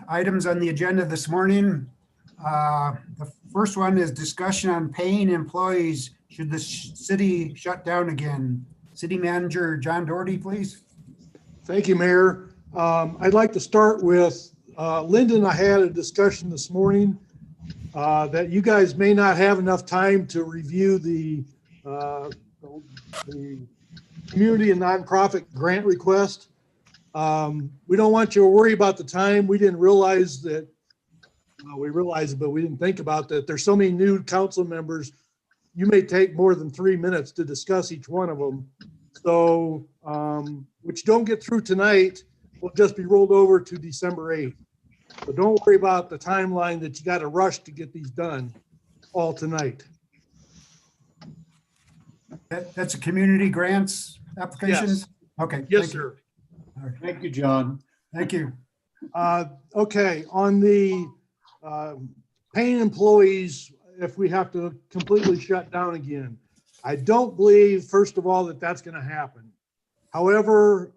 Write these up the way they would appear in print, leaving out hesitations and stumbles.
items on the agenda this morning. The first one is discussion on paying employees should the city shut down again. City Manager John Doherty, please. Thank you, Mayor. I'd like to start with Linda and I had a discussion this morning that you guys may not have enough time to review the community and nonprofit grant request. We don't want you to worry about the time. We didn't realize that, well, we realized it, but we didn't think about that. There's so many new council members. You may take more than 3 minutes to discuss each one of them. So, which don't get through tonight, will just be rolled over to December 8th. So don't worry about the timeline that you got to rush to get these done all tonight. That's a community grants applications? Yes. Okay. Yes, sir. All right. Thank you, John. Thank you. Okay, on the paying employees, if we have to completely shut down again, I don't believe, first of all, that that's going to happen. However,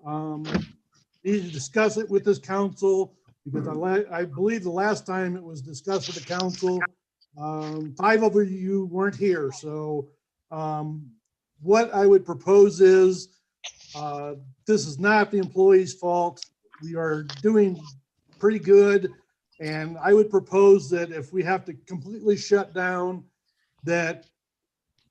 need to discuss it with this council because I believe the last time it was discussed with the council, 5 of you weren't here. So what I would propose is this is not the employee's fault. We are doing pretty good. And I would propose that if we have to completely shut down, that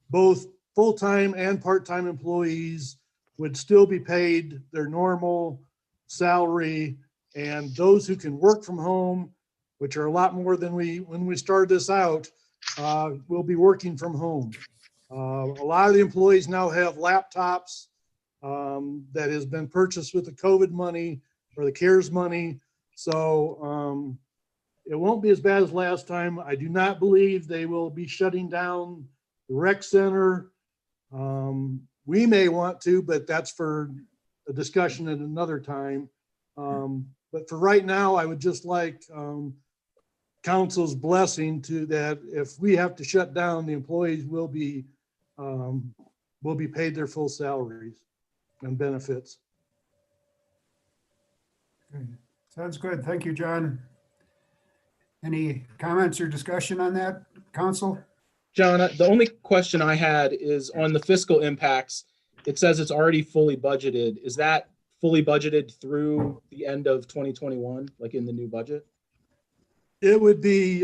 both full-time and part-time employees would still be paid their normal salary, and those who can work from home, which are a lot more than when we started this out, will be working from home. A lot of the employees now have laptops that has been purchased with the COVID money or the CARES money. So it won't be as bad as last time. I do not believe they will be shutting down the rec center. We may want to, but that's for a discussion at another time. But for right now, I would just like council's blessing to that if we have to shut down, the employees will be paid their full salaries and benefits. Okay. Sounds good. Thank you, John. Any comments or discussion on that, council? John, the only question I had is on the fiscal impacts. It says it's already fully budgeted. Is that fully budgeted through the end of 2021, like in the new budget? It would be,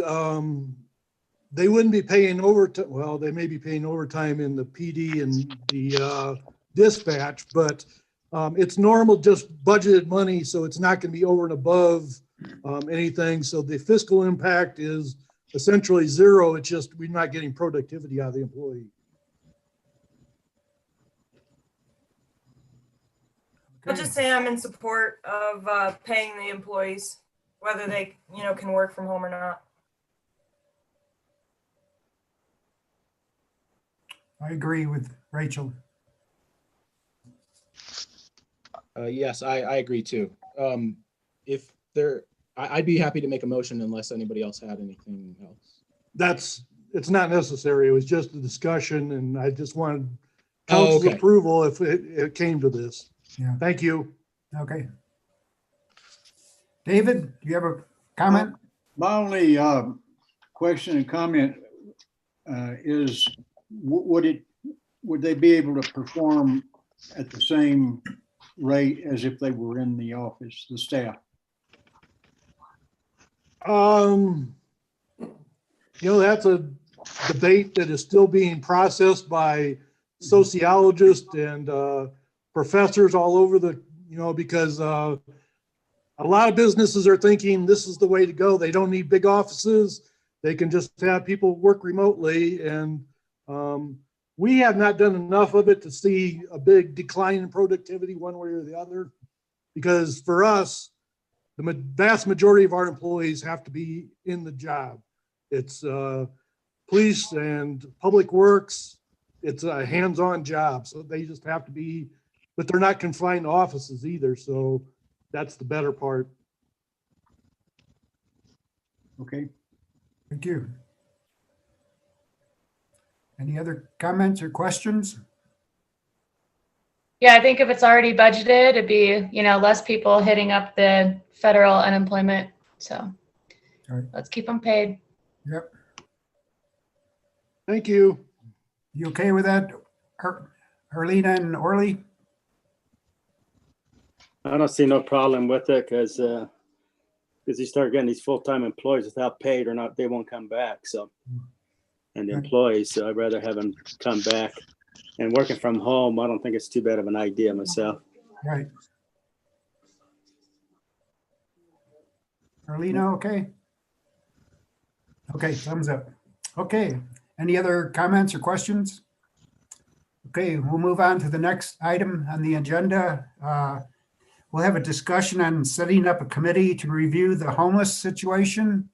they wouldn't be paying overtime. Well, they may be paying overtime in the PD and the dispatch, but it's normal, just budgeted money. So it's not going to be over and above anything. So the fiscal impact is essentially zero. It's just we're not getting productivity out of the employee. I'll just say I'm in support of paying the employees, whether they, can work from home or not. I agree with Rachel. Yes, I agree too. I'd be happy to make a motion unless anybody else had anything else. It's not necessary. It was just a discussion and I just wanted council's approval if it came to this. Yeah. Thank you. Okay. David, do you have a comment? My only question and comment is, would they be able to perform at the same rate as if they were in the office, the staff? That's a debate that is still being processed by sociologists and professors all over because a lot of businesses are thinking this is the way to go. They don't need big offices. They can just have people work remotely. And we have not done enough of it to see a big decline in productivity one way or the other, because for us, the vast majority of our employees have to be in the job. It's police and public works. It's a hands-on job. So they just have to be, but they're not confined to offices either. So that's the better part. Okay. Thank you. Any other comments or questions? Yeah, I think if it's already budgeted, it'd be, less people hitting up the federal unemployment So All right. let's keep them paid. Yep. Thank you. You okay with that, Arlena and Orly? I don't see no problem with it because you start getting these full-time employees without paid or not, they won't come back. So, and the Right. employees, so I'd rather have them come back. And working from home, I don't think it's too bad of an idea myself. Right. Arlena, okay? Okay, thumbs up. Okay, any other comments or questions? Okay, we'll move on to the next item on the agenda. We'll have a discussion on setting up a committee to review the homeless situation.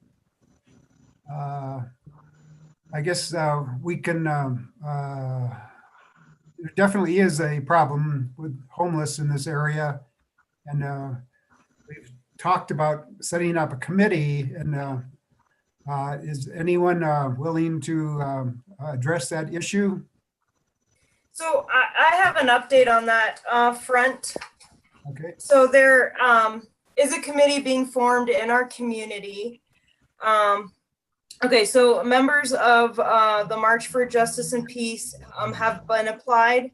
I guess we can, there definitely is a problem with homeless in this area. And we've talked about setting up a committee, and is anyone willing to address that issue? So I have an update on that front. Okay, So there is a committee being formed in our community. Okay, so members of the March for Justice and Peace have been applied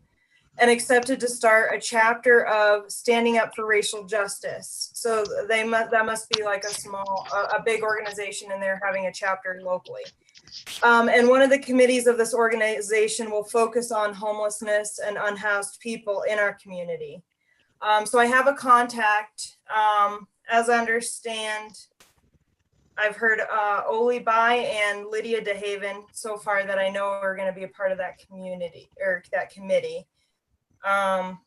and accepted to start a chapter of Standing Up for Racial Justice. So that must be like a big organization, and they're having a chapter locally. And one of the committees of this organization will focus on homelessness and unhoused people in our community. So I have a contact. As I understand, I've heard Oli Bai and Lydia DeHaven so far that I know are going to be a part of that community or that committee.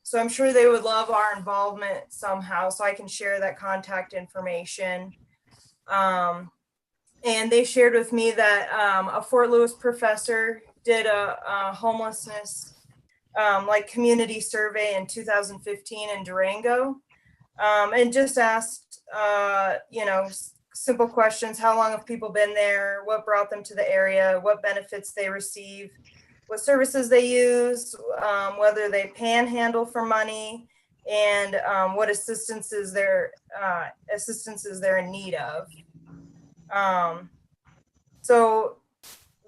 So I'm sure they would love our involvement somehow, so I can share that contact information. And they shared with me that a Fort Lewis professor did a homelessness like community survey in 2015 in Durango, and just asked, simple questions. How long have people been there? What brought them to the area? What benefits they receive? What services they use? Whether they panhandle for money, and what assistance is they're in need of. So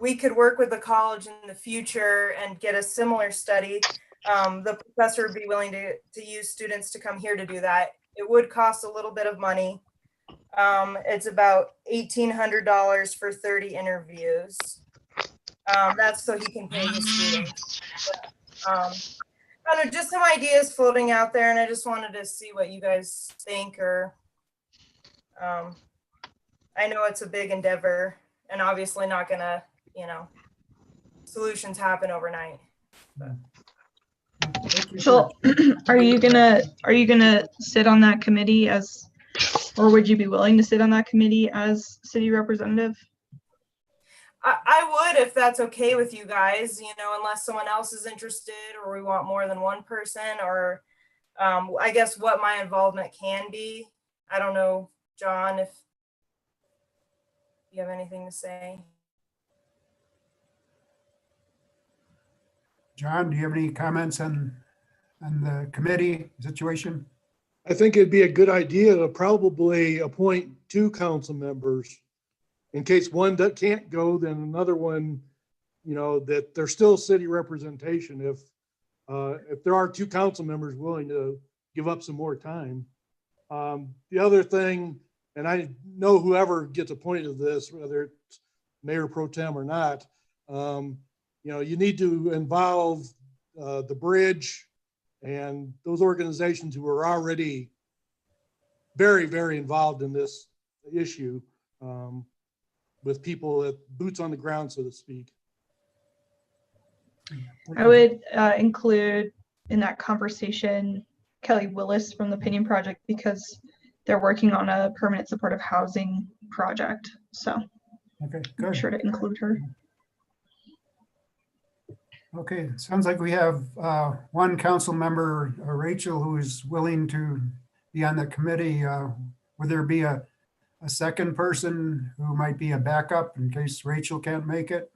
we could work with the college in the future and get a similar study. The professor would be willing to use students to come here to do that. It would cost a little bit of money. It's about $1,800 for 30 interviews. That's so he can pay his students. I don't know, just some ideas floating out there, and I just wanted to see what you guys think. Or I know it's a big endeavor, and obviously not gonna, solutions happen overnight. So are you gonna sit on that committee or would you be willing to sit on that committee as city representative? I would, if that's okay with you guys, unless someone else is interested or we want more than one person, or I guess what my involvement can be. I don't know, John, if you have anything to say. John, do you have any comments on the committee situation? I think it'd be a good idea to probably appoint 2 council members. In case one that can't go, then another one, that there's still city representation if there are 2 council members willing to give up some more time. The other thing, and I know whoever gets appointed to this, whether it's Mayor Pro Tem or not, you need to involve the bridge and those organizations who are already very, very involved in this issue, with people at boots on the ground, so to speak. I would include in that conversation Kelly Willis from the Pinion Project, because they're working on a permanent supportive housing project. So Okay, I'm good. sure to include her. Okay, sounds like we have one council member, Rachel, who is willing to be on the committee. Would there be a second person who might be a backup in case Rachel can't make it?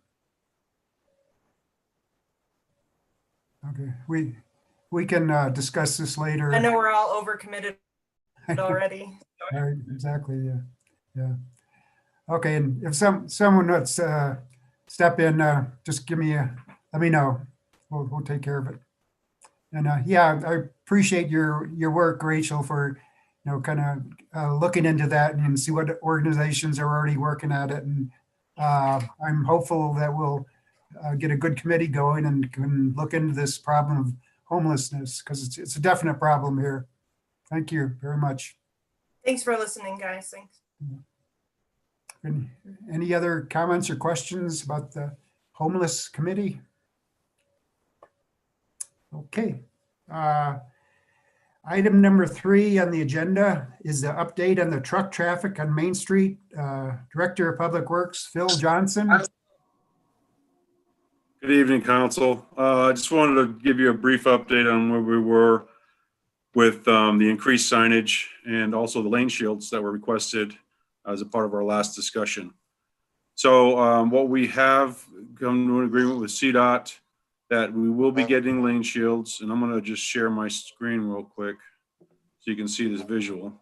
Okay, we can discuss this later. I know we're all overcommitted already. Right, exactly, yeah. Yeah. Okay, and if someone that's step in, just let me know. We'll take care of it. And yeah, I appreciate your work, Rachel, for kind of looking into that and see what organizations are already working at it. And I'm hopeful that we'll get a good committee going and can look into this problem of homelessness, because it's a definite problem here. Thank you very much. Thanks for listening, guys. Thanks. Any other comments or questions about the homeless committee? Okay. Item number 3 on the agenda is the update on the truck traffic on Main Street. Director of Public Works, Phil Johnson. Good evening, council. I just wanted to give you a brief update on where we were with the increased signage and also the lane shields that were requested as a part of our last discussion. So what we have come to an agreement with CDOT that we will be getting lane shields, and I'm going to just share my screen real quick so you can see this visual.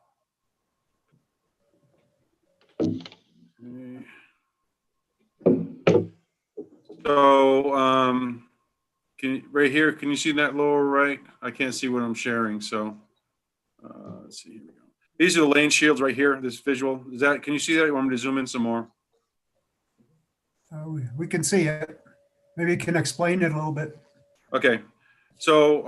So right here, can you see that lower right? I can't see what I'm sharing, so let's see. Here we go. These are the lane shields right here, this visual. Can you see that? You want me to zoom in some more? We can see it. Maybe you can explain it a little bit. Okay. So,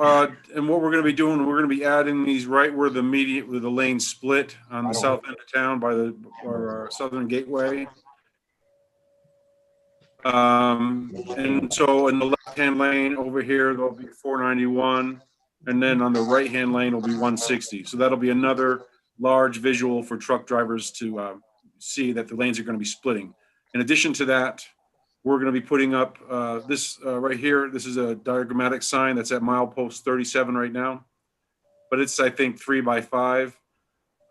and what we're going to be doing, we're going to be adding these right where the lane split on the south end of town by our Southern Gateway. And so in the left-hand lane over here, there'll be 491. And then on the right-hand lane will be 160. So that'll be another large visual for truck drivers to see that the lanes are going to be splitting. In addition to that, we're going to be putting up this right here. This is a diagrammatic sign that's at milepost 37 right now, but it's, I think, 3 by 5.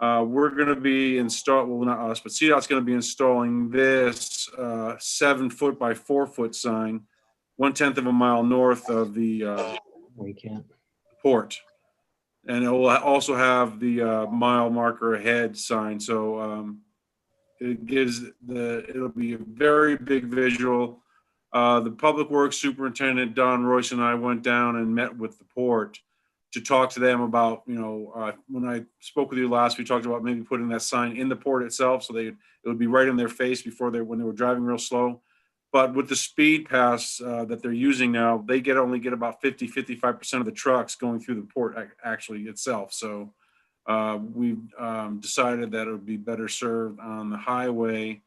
We're going to be well, not us, but CDOT's going to be installing this 7 foot by 4 foot sign, 1/10 of a mile north of the port. And it will also have the mile marker ahead sign. So it'll be a very big visual. The Public Works Superintendent, Don Royce, and I went down and met with the port to talk to them about, when I spoke with you last, we talked about maybe putting that sign in the port itself so it would be right in their face when they were driving real slow. But with the speed pass that they're using now, they only get about 55% of the trucks going through the port actually itself. So we've decided that it would be better served on the highway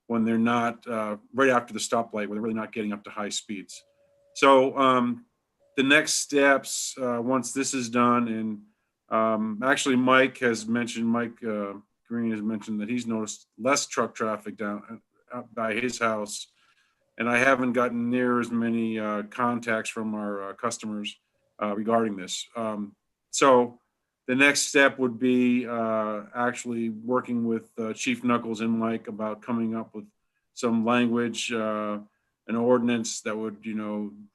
when they're not right after the stoplight, where they're really not getting up to high speeds. So the next steps, once this is done, and actually Mike Green has mentioned that he's noticed less truck traffic down by his house. And I haven't gotten near as many contacts from our customers regarding this. So the next step would be actually working with Chief Knuckles and Mike about coming up with some language, an ordinance that would,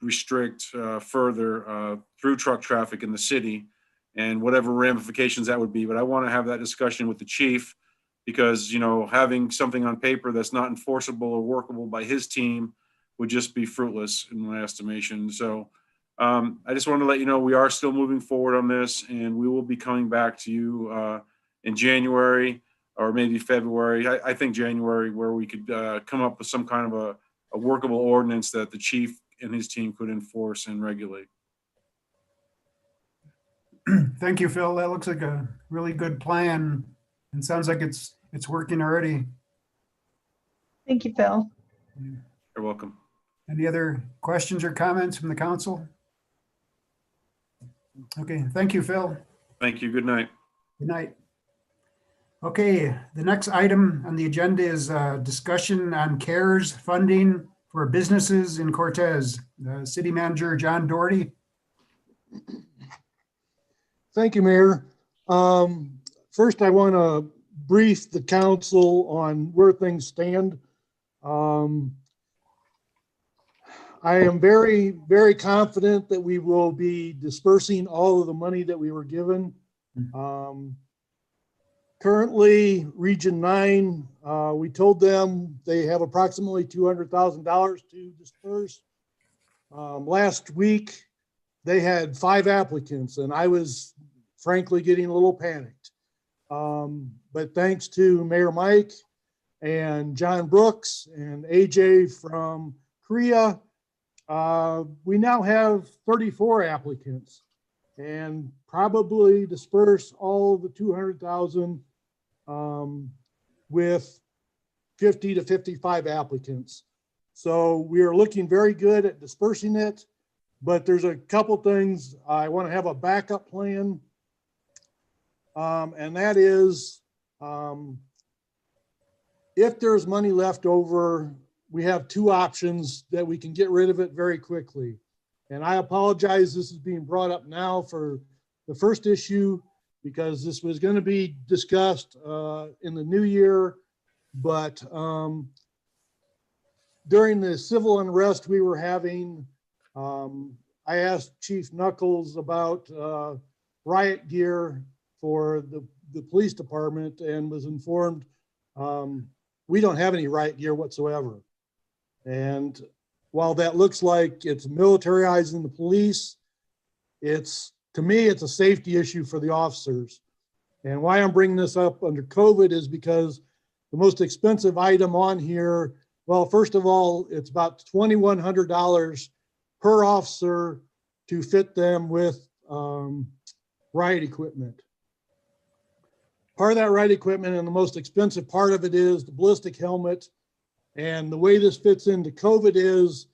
restrict further through truck traffic in the city and whatever ramifications that would be. But I want to have that discussion with the chief because, having something on paper that's not enforceable or workable by his team would just be fruitless in my estimation. So I just wanted to let you know we are still moving forward on this, and we will be coming back to you in January or maybe February. I think January, where we could come up with some kind of a workable ordinance that the chief and his team could enforce and regulate. Thank you, Phil. That looks like a really good plan and sounds like it's working already. Thank you, Phil. You're welcome. Any other questions or comments from the council? Okay, thank you, Phil. Thank you. Good night. Good night. Okay, the next item on the agenda is discussion on CARES funding for businesses in Cortez. City Manager John Doherty. Thank you, Mayor. First, I want to brief the council on where things stand. I am very, very confident that we will be dispersing all of the money that we were given. Currently, Region 9, we told them they have approximately $200,000 to disperse. Last week, they had 5 applicants, and I was frankly getting a little panicked. But thanks to Mayor Mike and John Brooks and AJ from Korea, we now have 34 applicants and probably disperse all of the 200,000 with 50 to 55 applicants. So we are looking very good at dispersing it, but there's a couple things. I want to have a backup plan. And that is, if there's money left over, we have 2 options that we can get rid of it very quickly. And I apologize, this is being brought up now for the first issue because this was going to be discussed in the new year. But during the civil unrest we were having, I asked Chief Knuckles about riot gear for the police department and was informed we don't have any riot gear whatsoever. And while that looks like it's militarizing the police, to me, it's a safety issue for the officers. And why I'm bringing this up under COVID is because the most expensive item on here, well, first of all, it's about $2,100 per officer to fit them with riot equipment. Part of that riot equipment and the most expensive part of it is the ballistic helmet. And the way this fits into COVID is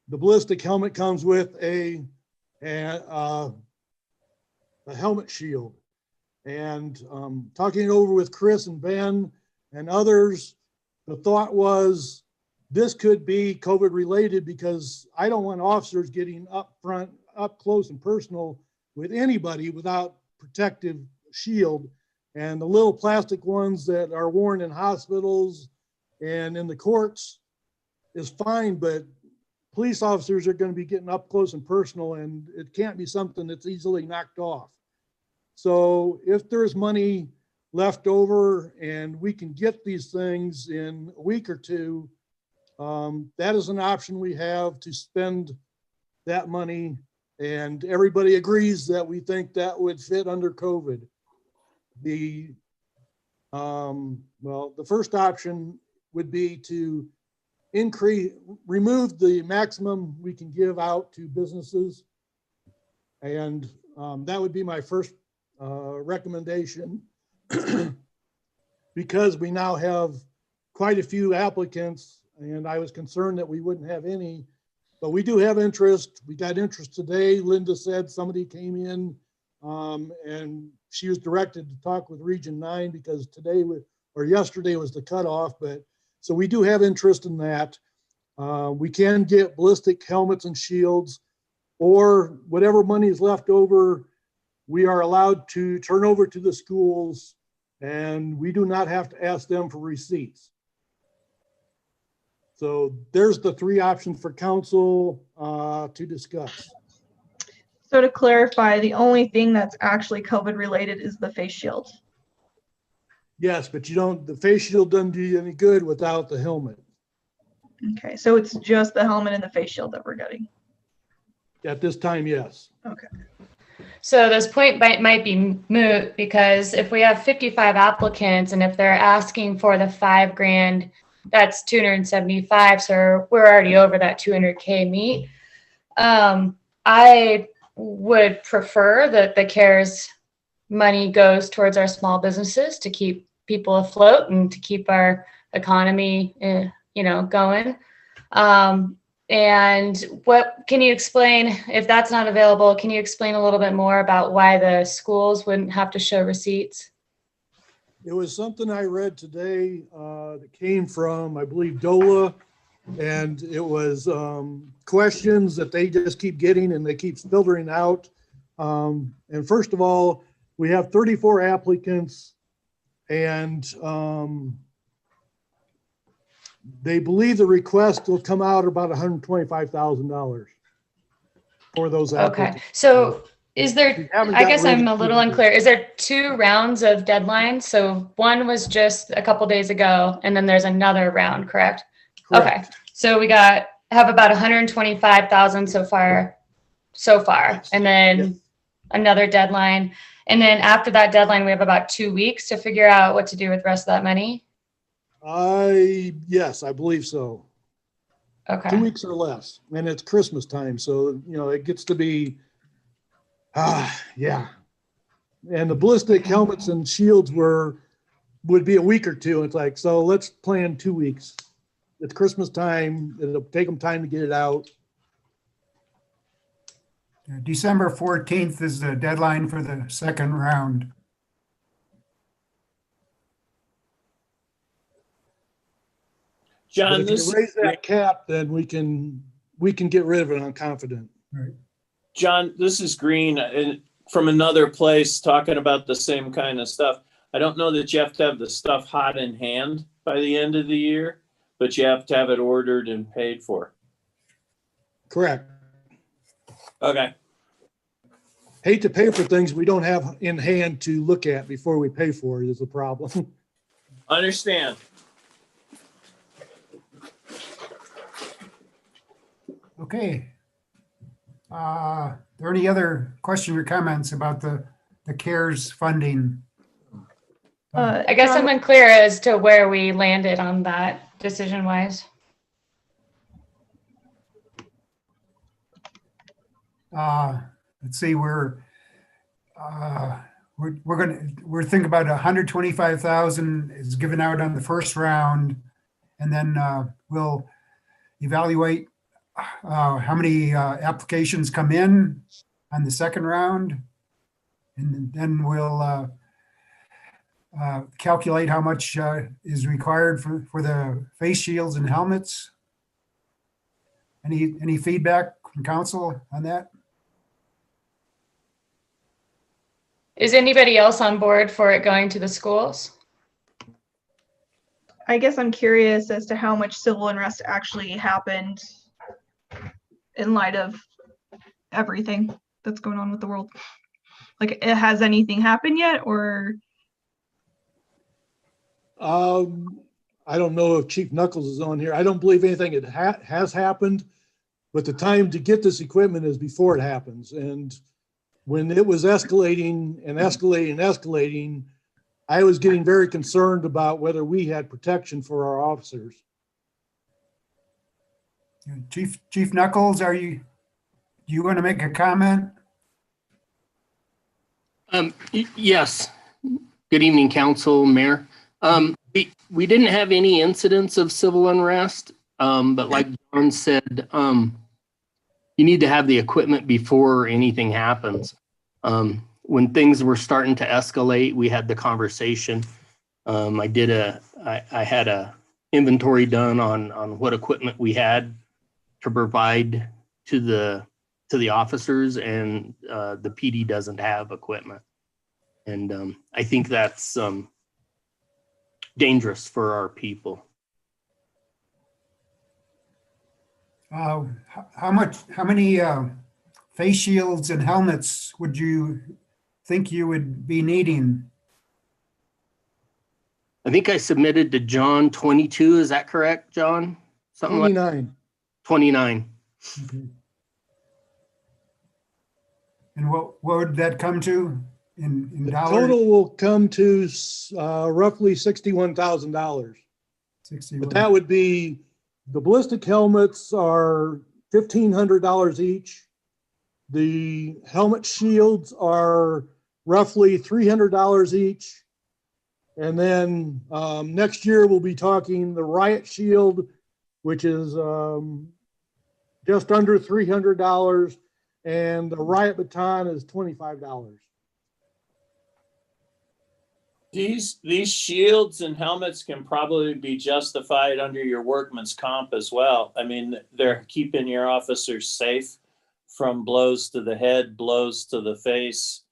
the ballistic helmet comes with a helmet shield. And talking it over with Chris and Ben and others, the thought was this could be COVID related because I don't want officers getting up front, up close and personal with anybody without protective shield. And the little plastic ones that are worn in hospitals and in the courts is fine, but police officers are going to be getting up close and personal, and it can't be something that's easily knocked off. So if there's money left over and we can get these things in a week or 2, that is an option we have to spend that money. And everybody agrees that we think that would fit under COVID. The first option would be to remove the maximum we can give out to businesses. And that would be my first recommendation because we now have quite a few applicants and I was concerned that we wouldn't have any, but we do have interest. We got interest today. Linda said somebody came in and she was directed to talk with Region 9 because yesterday was the cutoff, but so we do have interest in that. We can get ballistic helmets and shields or whatever money is left over, we are allowed to turn over to the schools and we do not have to ask them for receipts. So there's the 3 options for council to discuss. So to clarify, the only thing that's actually COVID related is the face shield. Yes, but the face shield doesn't do you any good without the helmet. Okay, so it's just the helmet and the face shield that we're getting. At this time, yes. Okay. So this point might be moot because if we have 55 applicants and if they're asking for the $5,000, that's 275. So we're already over that 200K meet. I would prefer that the CARES money goes towards our small businesses to keep people afloat and to keep our economy, going. And what can you explain, if that's not available, can you explain a little bit more about why the schools wouldn't have to show receipts? It was something I read today that came from, I believe, DOLA, and it was questions that they just keep getting and they keep filtering out. And first of all, we have 34 applicants and they believe the request will come out about $125,000 for those applicants. Okay, so Is there, We haven't I got guess rid I'm a of little it. unclear. Is there 2 rounds of deadlines? So one was just a couple days ago, and then there's another round, correct? Okay, Correct. so we have about 125,000 so far, Yes. and then Yes. another deadline. And then after that deadline, we have about 2 weeks to figure out what to do with the rest of that money. Yes, I believe so. 2 Okay. weeks or less. And it's Christmas time, so, it gets to be, yeah. And the ballistic helmets and shields would be a week or two. It's like, so let's plan 2 weeks. It's Christmas time. It'll take them time to get it out. December 14th is the deadline for the second round. But John, if this you raise that cap, then we can get rid of it, I'm confident. John, this is Green, and from another place talking about the same kind of stuff. I don't know that you have to have the stuff hot in hand by the end of the year, but you have to have it ordered and paid for. Correct. Okay. Hate to pay for things we don't have in hand to look at before we pay for it is a problem. Understand. Okay. Are there any other questions or comments about the CARES funding? I guess I'm unclear as to where we landed on that decision wise. Let's see, we're thinking about 125,000 is given out on the first round, and then we'll evaluate how many applications come in on the second round, and then we'll calculate how much is required for the face shields and helmets. Any feedback from council on that? Is anybody else on board for it going to the schools? I guess I'm curious as to how much civil unrest actually happened in light of everything that's going on with the world. Like, has anything happened yet, or? I don't know if Chief Knuckles is on here. I don't believe anything has happened, but the time to get this equipment is before it happens. And when it was escalating and escalating and escalating, I was getting very concerned about whether we had protection for our officers. Chief Knuckles, are you going to make a comment? Yes. Good evening, council, mayor. We didn't have any incidents of civil unrest, but like John said, you need to have the equipment before anything happens. When things were starting to escalate, we had the conversation. I had a inventory done on what equipment we had to provide to the officers, and the PD doesn't have equipment. And I think that's dangerous for our people. How many face shields and helmets would you think you would be needing? I think I submitted to John 22. Is that correct, John? Something 29. like 29. Okay. And what would that come to in The dollars? total will come to roughly $61,000. 61. But that would be, the ballistic helmets are $1,500 each. The helmet shields are roughly $300 each. And then next year we'll be talking the riot shield, which is just under $300, and the riot baton is $25. These shields and helmets can probably be justified under your workman's comp as well. I mean, they're keeping your officers safe from blows to the head, blows to the face,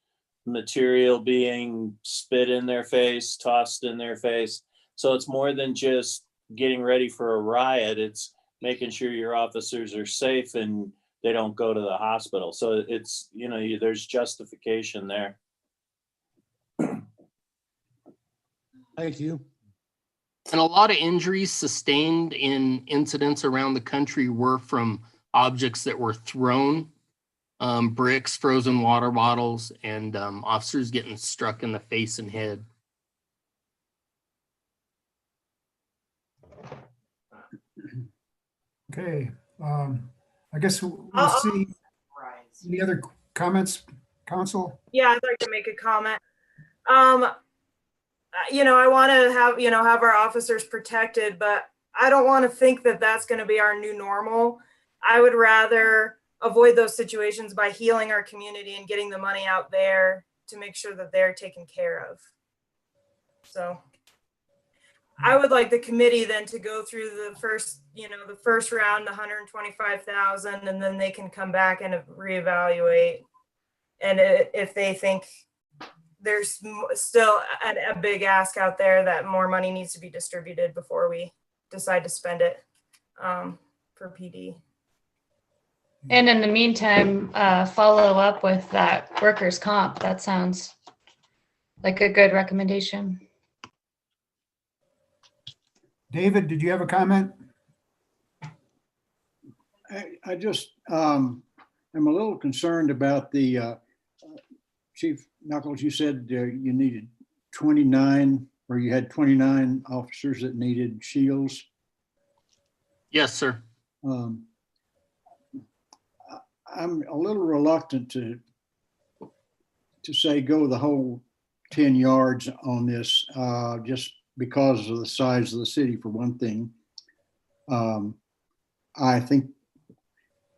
material being spit in their face, tossed in their face. So it's more than just getting ready for a riot. It's making sure your officers are safe and they don't go to the hospital. So it's, there's justification there. Thank you. And a lot of injuries sustained in incidents around the country were from objects that were thrown, bricks, frozen water bottles, and officers getting struck in the face and head. Okay, I guess we'll Uh-uh. see. Any other comments, council? Yeah, I'd like to make a comment. I want to have our officers protected, but I don't want to think that that's going to be our new normal. I would rather avoid those situations by healing our community and getting the money out there to make sure that they're taken care of. So I would like the committee then to go through the first round, the 125,000, and then they can come back and reevaluate. And if they think there's still a big ask out there that more money needs to be distributed before we decide to spend it for PD. And in the meantime, follow up with that workers' comp. That sounds like a good recommendation. David, did you have a comment? I just am a little concerned about the Chief Knuckles. You said you needed 29, or you had 29 officers that needed shields. Yes, sir. I'm a little reluctant to say go the whole 10 yards on this, just because of the size of the city, for one thing. I think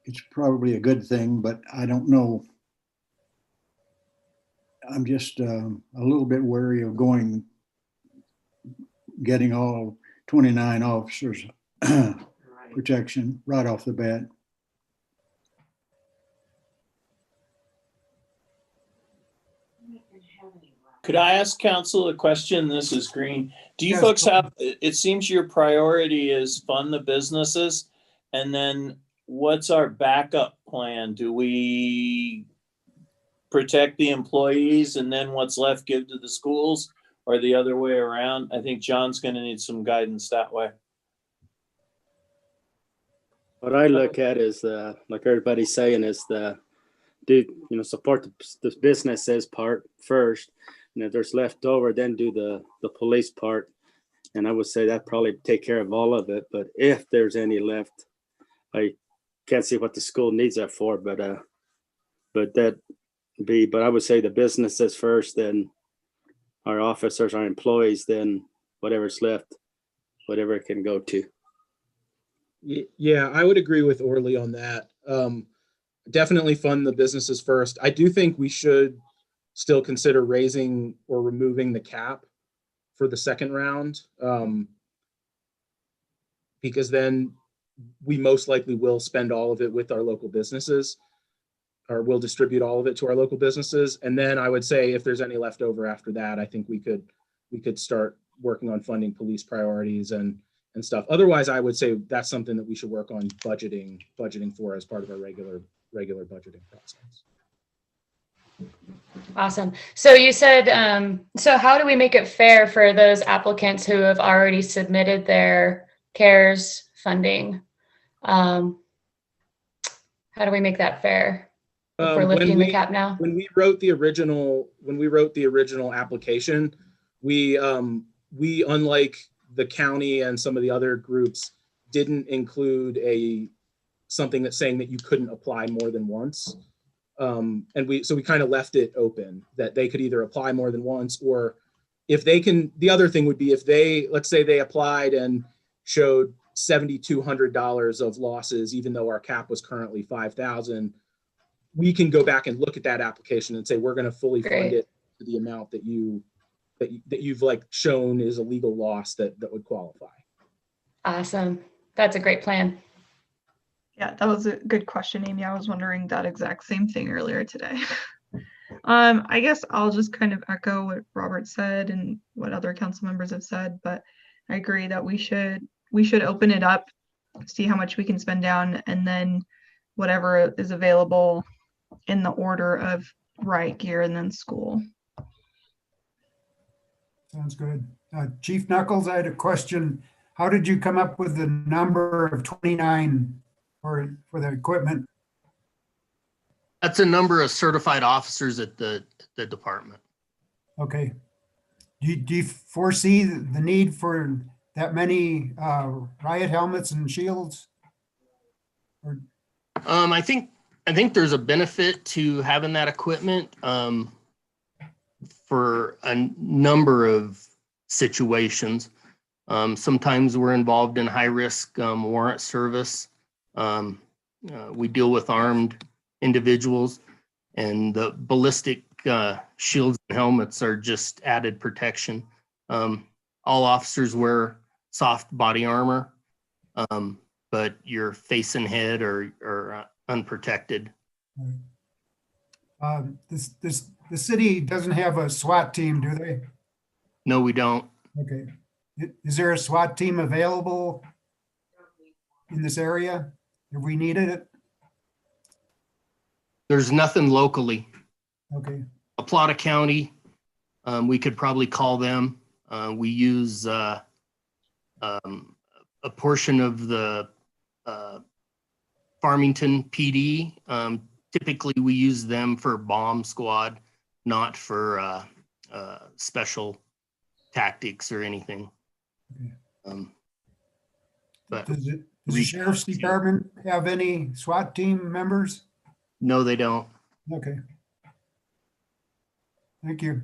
it's probably a good thing, but I don't know. I'm just a little bit wary of getting all 29 officers protection right off the bat. Could I ask council a question? This is Green. Do you Yes, folks go have, it seems your priority is fund the businesses, and then what's our backup plan? Do we protect the employees and then what's left give to the schools, or the other way around? I think John's going to need some guidance that way. What I look at is, like everybody's saying, is support the businesses part first. And if there's leftover, then do the police part. And I would say that probably take care of all of it. But if there's any left, I can't see what the school needs that for. But I would say the businesses first, then our officers, our employees, then whatever's left, whatever it can go to. Yeah, I would agree with Orly on that. Definitely fund the businesses first. I do think we should still consider raising or removing the cap for the second round, because then we most likely will spend all of it with our local businesses, or we'll distribute all of it to our local businesses. And then I would say if there's any left over after that, I think we could start working on funding police priorities and stuff. Otherwise, I would say that's something that we should work on budgeting for as part of our regular budgeting process. Awesome. So you said, so how do we make it fair for those applicants who have already submitted their CARES funding? How do we make that fair? If we're lifting the cap now? When we wrote the original application, we unlike the county and some of the other groups, didn't include something that's saying that you couldn't apply more than once. And we kind of left it open that they could either apply more than once, or if they can, the other thing would be if let's say they applied and showed $7,200 of losses, even though our cap was currently 5,000, we can go back and look at that application and say, we're going to fully fund it to the amount that you've like shown is a legal loss that would qualify. Awesome. That's a great plan. Yeah, that was a good question, Amy. I was wondering that exact same thing earlier today. I guess I'll just kind of echo what Robert said and what other council members have said, but I agree that we should open it up, see how much we can spend down, and then whatever is available in the order of riot gear and then school. Sounds good. Chief Knuckles, I had a question. How did you come up with the number of 29 for the equipment? That's a number of certified officers at the department. Okay. Do you foresee the need for that many riot helmets and shields? I think there's a benefit to having that equipment for a number of situations. Sometimes we're involved in high risk warrant service. We deal with armed individuals, and the ballistic shields and helmets are just added protection. All officers wear soft body armor, but your face and head are unprotected. The city doesn't have a SWAT team, do they? No, we don't. Okay. Is there a SWAT team available in this area if we needed it? There's nothing locally. Okay. Plata County, we could probably call them. We use a portion of the Farmington PD. Typically, we use them for bomb squad, not for special tactics or anything. Okay. But Does the sheriff's department have any SWAT team members? no, they don't. Okay. Thank you.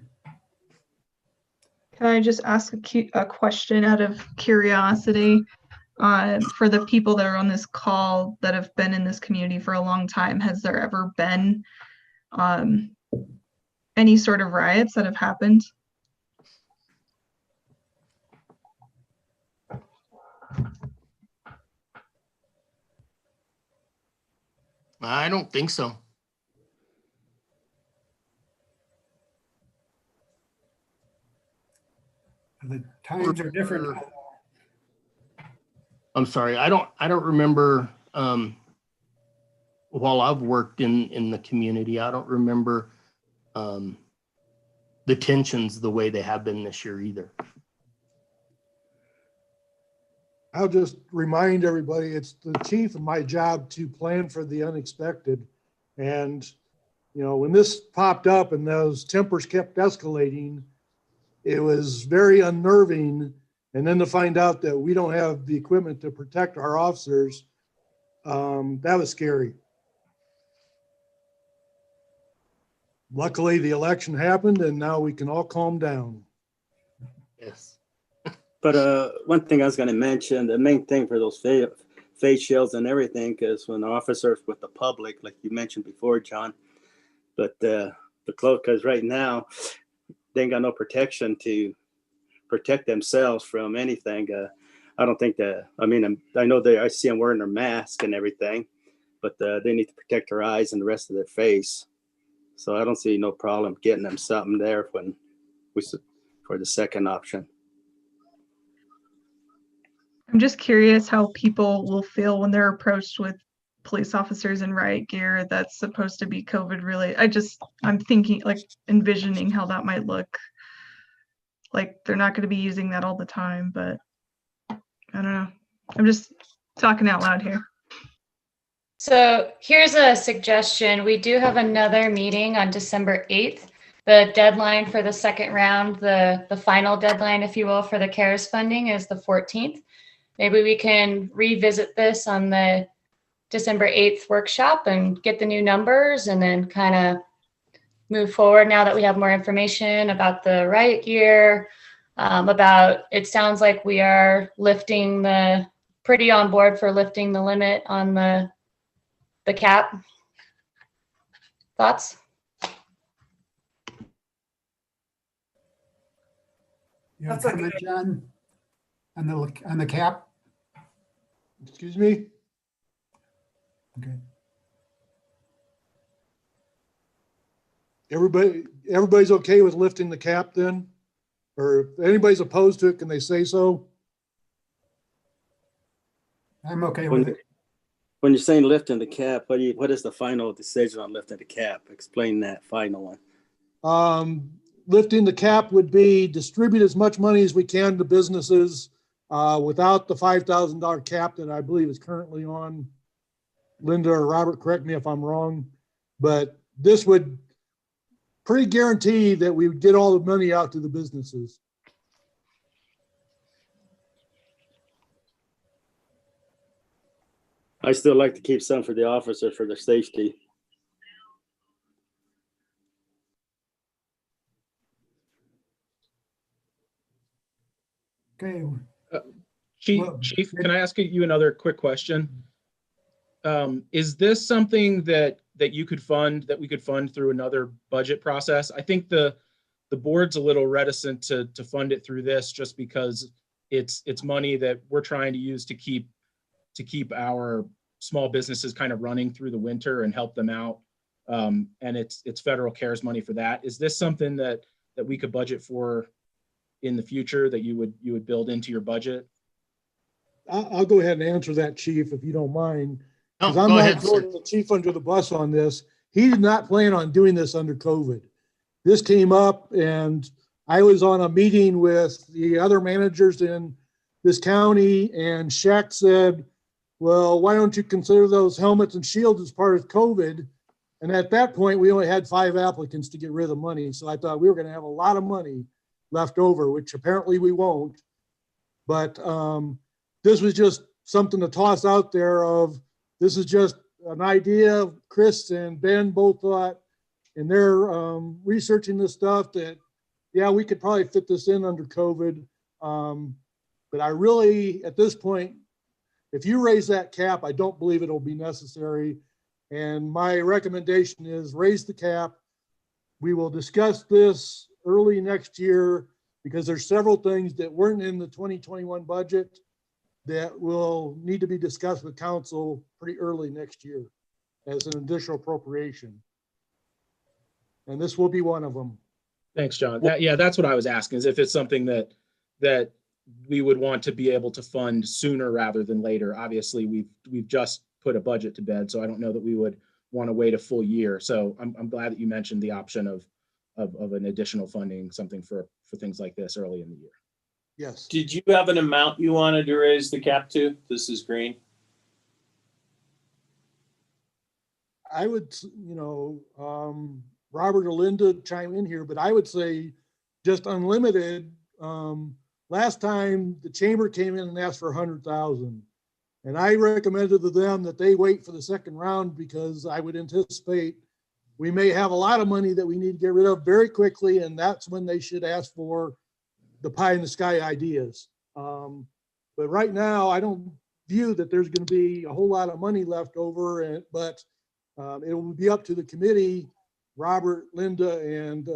Can I just ask a question out of curiosity? For the people that are on this call that have been in this community for a long time, has there ever been any sort of riots that have happened? I don't think so. The times are different. I'm sorry. I don't remember, while I've worked in the community, I don't remember the tensions the way they have been this year either. I'll just remind everybody, it's the chief of my job to plan for the unexpected. And, you know, when this popped up and those tempers kept escalating, it was very unnerving. And then to find out that we don't have the equipment to protect our officers, that was scary. Luckily, the election happened and now we can all calm down. Yes. But one thing I was going to mention, the main thing for those face shields and everything, because when officers with the public, like you mentioned before, John, but the clothes, because right now they ain't got no protection to protect themselves from anything. I don't think that, I mean, I know I see them wearing their mask and everything, but they need to protect their eyes and the rest of their face. So I don't see no problem getting them something there when for the second option. I'm just curious how people will feel when they're approached with police officers in riot gear that's supposed to be COVID related. I'm thinking, like, envisioning how that might look. Like, they're not going to be using that all the time, but I don't know. I'm just talking out loud here. So here's a suggestion. We do have another meeting on December 8th. The deadline for the second round, the final deadline, if you will, for the CARES funding is the 14th. Maybe we can revisit this on the December 8th workshop and get the new numbers and then kind of move forward now that we have more information about the riot gear, it sounds like we are pretty on board for lifting the limit on the cap. Thoughts? You have That's a comment, John, on the cap? Excuse me? Okay. Everybody's okay with lifting the cap then? Or if anybody's opposed to it, can they say so? I'm okay with it. When you're saying lifting the cap, what is the final decision on lifting the cap? Explain that final one. Lifting the cap would be distribute as much money as we can to businesses without the $5,000 cap that I believe is currently on. Linda or Robert, correct me if I'm wrong, but this would pretty guarantee that we would get all the money out to the businesses. I still like to keep some for the officer for their safety. Okay, Chief, can I ask you another quick question? Is this something that you could fund, that we could fund through another budget process? I think the board's a little reticent to fund it through this just because it's money that we're trying to use to keep our small businesses kind of running through the winter and help them out. And it's federal CARES money for that. Is this something that we could budget for in the future, that you would build into your budget? I'll go ahead and answer that, Chief, if you don't mind. Oh, Because I'm go not ahead, sir. throwing the chief under the bus on this. He did not plan on doing this under COVID. This came up and I was on a meeting with the other managers in this county, and Shaq said, well, why don't you consider those helmets and shields as part of COVID? And at that point, we only had 5 applicants to get rid of the money. So I thought we were going to have a lot of money left over, which apparently we won't. But this was just something to toss out there of, this is just an idea. Chris and Ben both thought, and they're researching this stuff, that, yeah, we could probably fit this in under COVID. But I really, at this point, if you raise that cap, I don't believe it'll be necessary. And my recommendation is raise the cap. We will discuss this early next year because there's several things that weren't in the 2021 budget that will need to be discussed with council pretty early next year as an additional appropriation. And this will be one of them. Thanks, John. That's what I was asking, is if it's something that we would want to be able to fund sooner rather than later. Obviously, we've just put a budget to bed, so I don't know that we would want to wait a full year. So I'm glad that you mentioned the option of an additional funding, something for things like this early in the year. Yes. Did you have an amount you wanted to raise the cap to? This is Green. I would, Robert or Linda chime in here, but I would say just unlimited. Last time the chamber came in and asked for 100,000. And I recommended to them that they wait for the second round because I would anticipate we may have a lot of money that we need to get rid of very quickly. And that's when they should ask for the pie in the sky ideas. But right now, I don't view that there's going to be a whole lot of money left over, but it will be up to the committee, Robert, Linda, and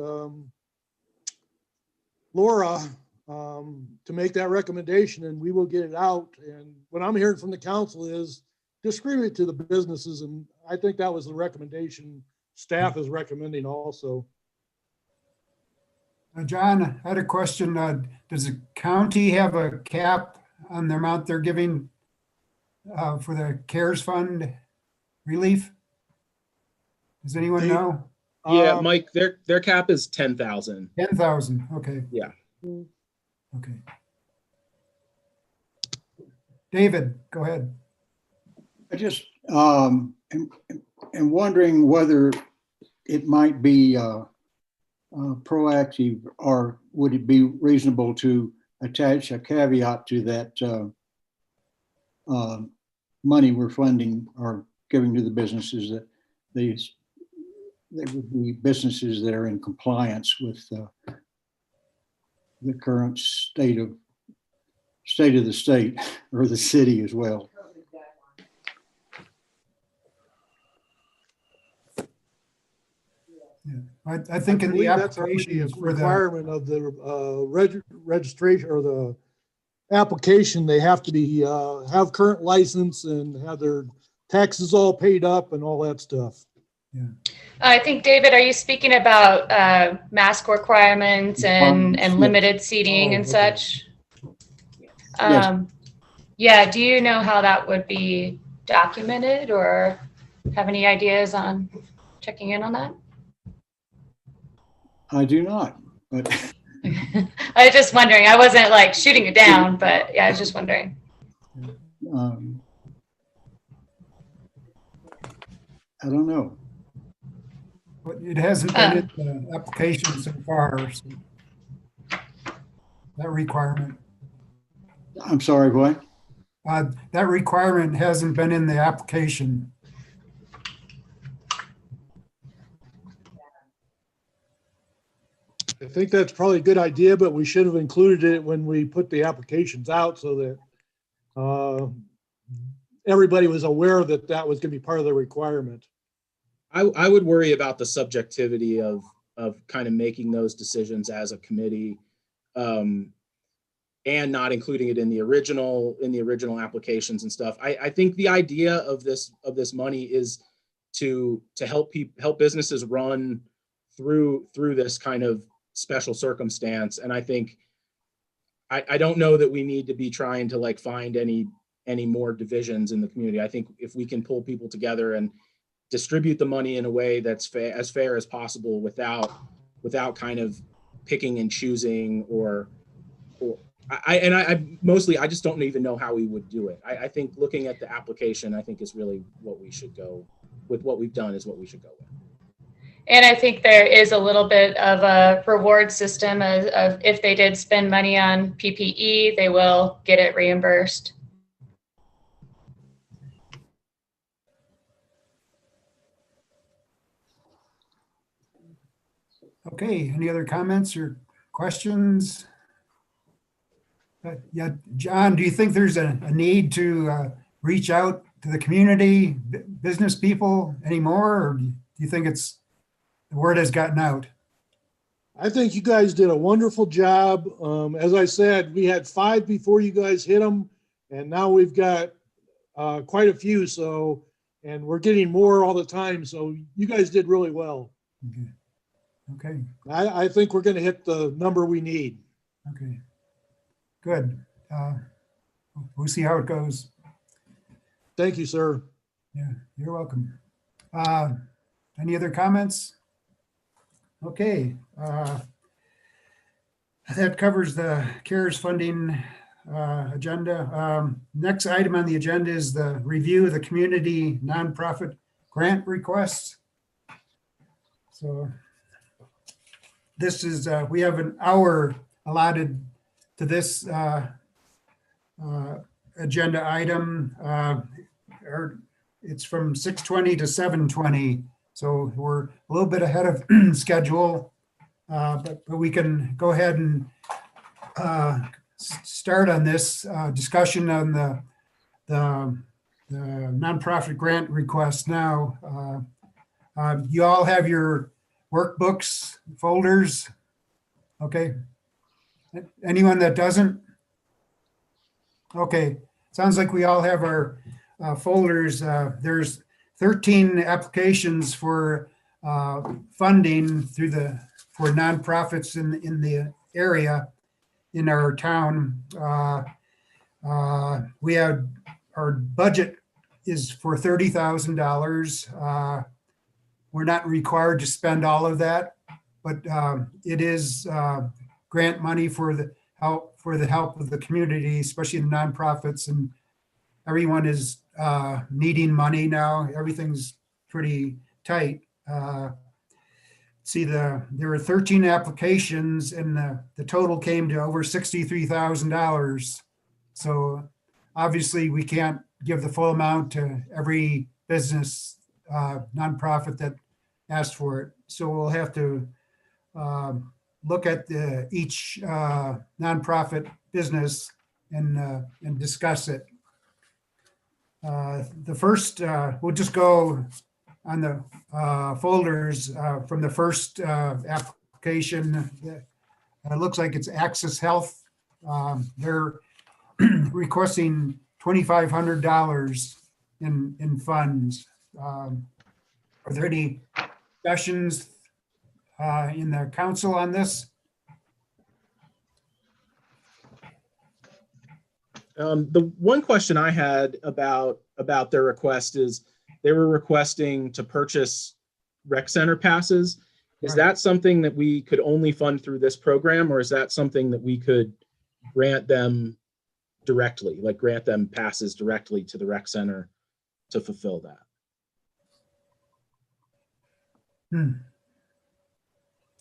Laura, to make that recommendation, and we will get it out. And what I'm hearing from the council is distribute it to the businesses. And I think that was the recommendation staff is recommending also. John, I had a question. Does the county have a cap on the amount they're giving for the CARES fund relief? Does anyone know? Yeah, Mike, their cap is 10,000. 10,000, okay. Yeah. Okay. David, go ahead. I just am wondering whether it might be proactive, or would it be reasonable to attach a caveat to that money we're funding or giving to the businesses, that they would be businesses that are in compliance with the current state of the state or the city as well. Yeah. I think in the That's already a application for the, requirement of the registration or the application. They have to be have current license and have their taxes all paid up and all that stuff. yeah. I think, David, are you speaking about mask requirements and limited seating and such? Yes. Yeah, do you know how that would be documented, or have any ideas on checking in on that? I do not, but I was just wondering. I wasn't like shooting it down, but yeah, I was just wondering. um, I don't know. But it hasn't been in the application so far, so that requirement. I'm sorry, what? That requirement hasn't been in the application. I think that's probably a good idea, but we should have included it when we put the applications out so that everybody was aware that that was going to be part of the requirement. I would worry about the subjectivity of kind of making those decisions as a committee, and not including it in the original applications and stuff. I think the idea of this money is to help businesses run through this kind of special circumstance. And I think I don't know that we need to be trying to like find any more divisions in the community. I think if we can pull people together and distribute the money in a way that's as fair as possible without kind of picking and choosing or I mostly just don't even know how we would do it. I think looking at the application, I think is really what we should go with. What we've done is what we should go with. And I think there is a little bit of a reward system of if they did spend money on PPE, they will get it reimbursed. Okay, any other comments or questions? Yeah, John, do you think there's a need to reach out to the community, business people anymore? Or do you think the word has gotten out? I think you guys did a wonderful job. As I said, we had 5 before you guys hit them, and now we've got quite a few. So, and we're getting more all the time. So you guys did really well. Okay. I think we're going to hit the number we need. Okay. Good. We'll see how it goes. Thank you, sir. Yeah, you're welcome. Any other comments? Okay. That covers the CARES funding agenda. Next item on the agenda is the review of the community nonprofit grant requests. So this is, we have an hour allotted to this agenda item. It's from 6:20 to 7:20. So we're a little bit ahead of schedule, but we can go ahead and start on this discussion on the nonprofit grant request now. You all have your workbooks, folders, okay? Anyone that doesn't? Okay, sounds like we all have our folders. There's 13 applications for funding for nonprofits in the area in our town. We have, our budget is for $30,000. We're not required to spend all of that, but it is grant money for the help of the community, especially the nonprofits, and everyone is needing money now. Everything's pretty tight. There were 13 applications and the total came to over $63,000. So obviously we can't give the full amount to every business nonprofit that asked for it. So we'll have to look at each nonprofit business and discuss it. The first, we'll just go on the folders from the first application. It looks like it's Access Health. They're requesting $2,500 in funds. Are there any discussions in the council on this? The one question I had about their request is they were requesting to purchase rec center passes. Is Right. that something that we could only fund through this program, or is that something that we could grant them directly, like grant them passes directly to the rec center to fulfill that?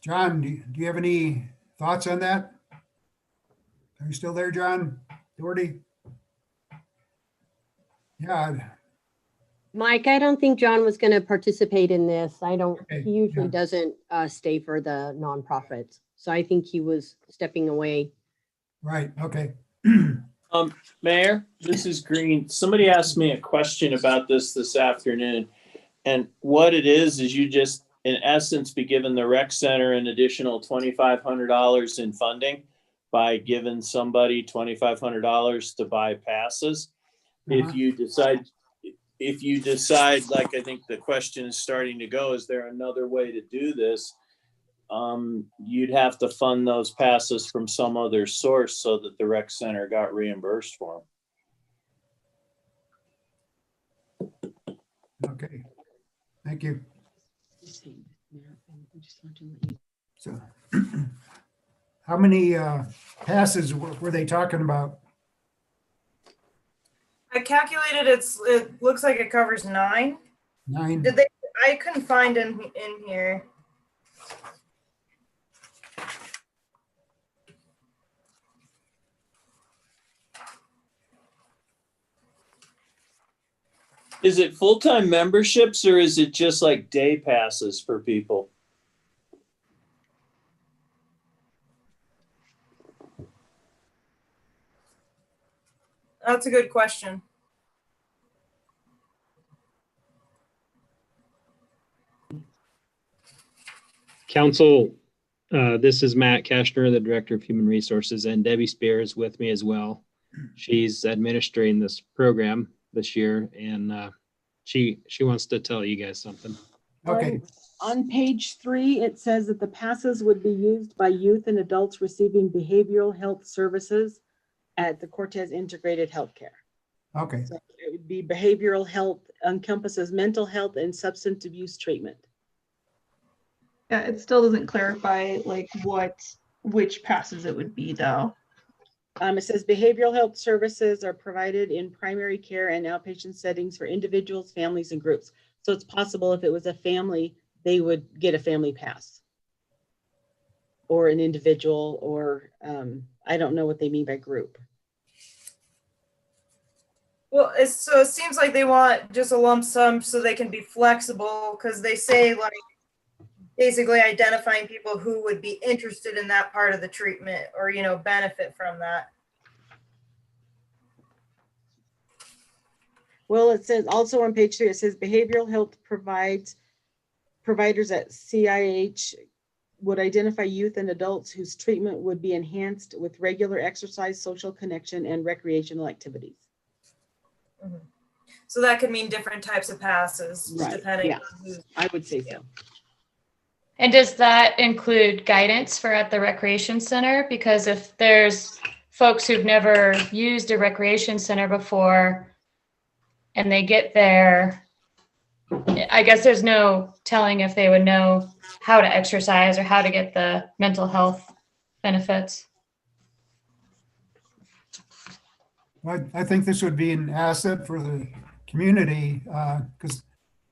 John, do you have any thoughts on that? Are you still there, John? Doherty? Yeah, Mike, I don't think John was going to participate in this. I don't, Okay, he usually yeah. doesn't stay for the nonprofits. So I think he was stepping away. right, okay. Mayor, this is Green. Somebody asked me a question about this afternoon. And what it is you just, in essence, be given the rec center an additional $2,500 in funding by giving somebody $2,500 to buy passes. Uh-huh. If you decide, like I think the question is starting to go, is there another way to do this? You'd have to fund those passes from some other source so that the rec center got reimbursed for them. Okay, thank you. So, how many passes were they talking about? I calculated it looks like it covers 9. 9? Did they? I couldn't find in here. Is it full-time memberships or is it just like day passes for people? That's a good question. Council, this is Matt Kashner, the Director of Human Resources, and Debbie Spears with me as well. She's administering this program this year, and she wants to tell you guys something. Okay, On page 3, it says that the passes would be used by youth and adults receiving behavioral health services at the Cortez Integrated Healthcare. okay, So it would be behavioral health encompasses mental health and substance abuse treatment. Yeah, it still doesn't clarify like which passes it would be though. It says behavioral health services are provided in primary care and outpatient settings for individuals, families, and groups. So it's possible if it was a family, they would get a family pass. Or an individual, or I don't know what they mean by group. Well, so it seems like they want just a lump sum so they can be flexible because they say like basically identifying people who would be interested in that part of the treatment or, you know, benefit from that. Well, it says also on page 3, it says behavioral health providers at CIH would identify youth and adults whose treatment would be enhanced with regular exercise, social connection, and recreational activities. Mhm. So that could mean different types of passes, Right, depending yeah. on who's. I would say so. And does that include guidance for at the recreation center? Because if there's folks who've never used a recreation center before and they get there, I guess there's no telling if they would know how to exercise or how to get the mental health benefits. I think this would be an asset for the community because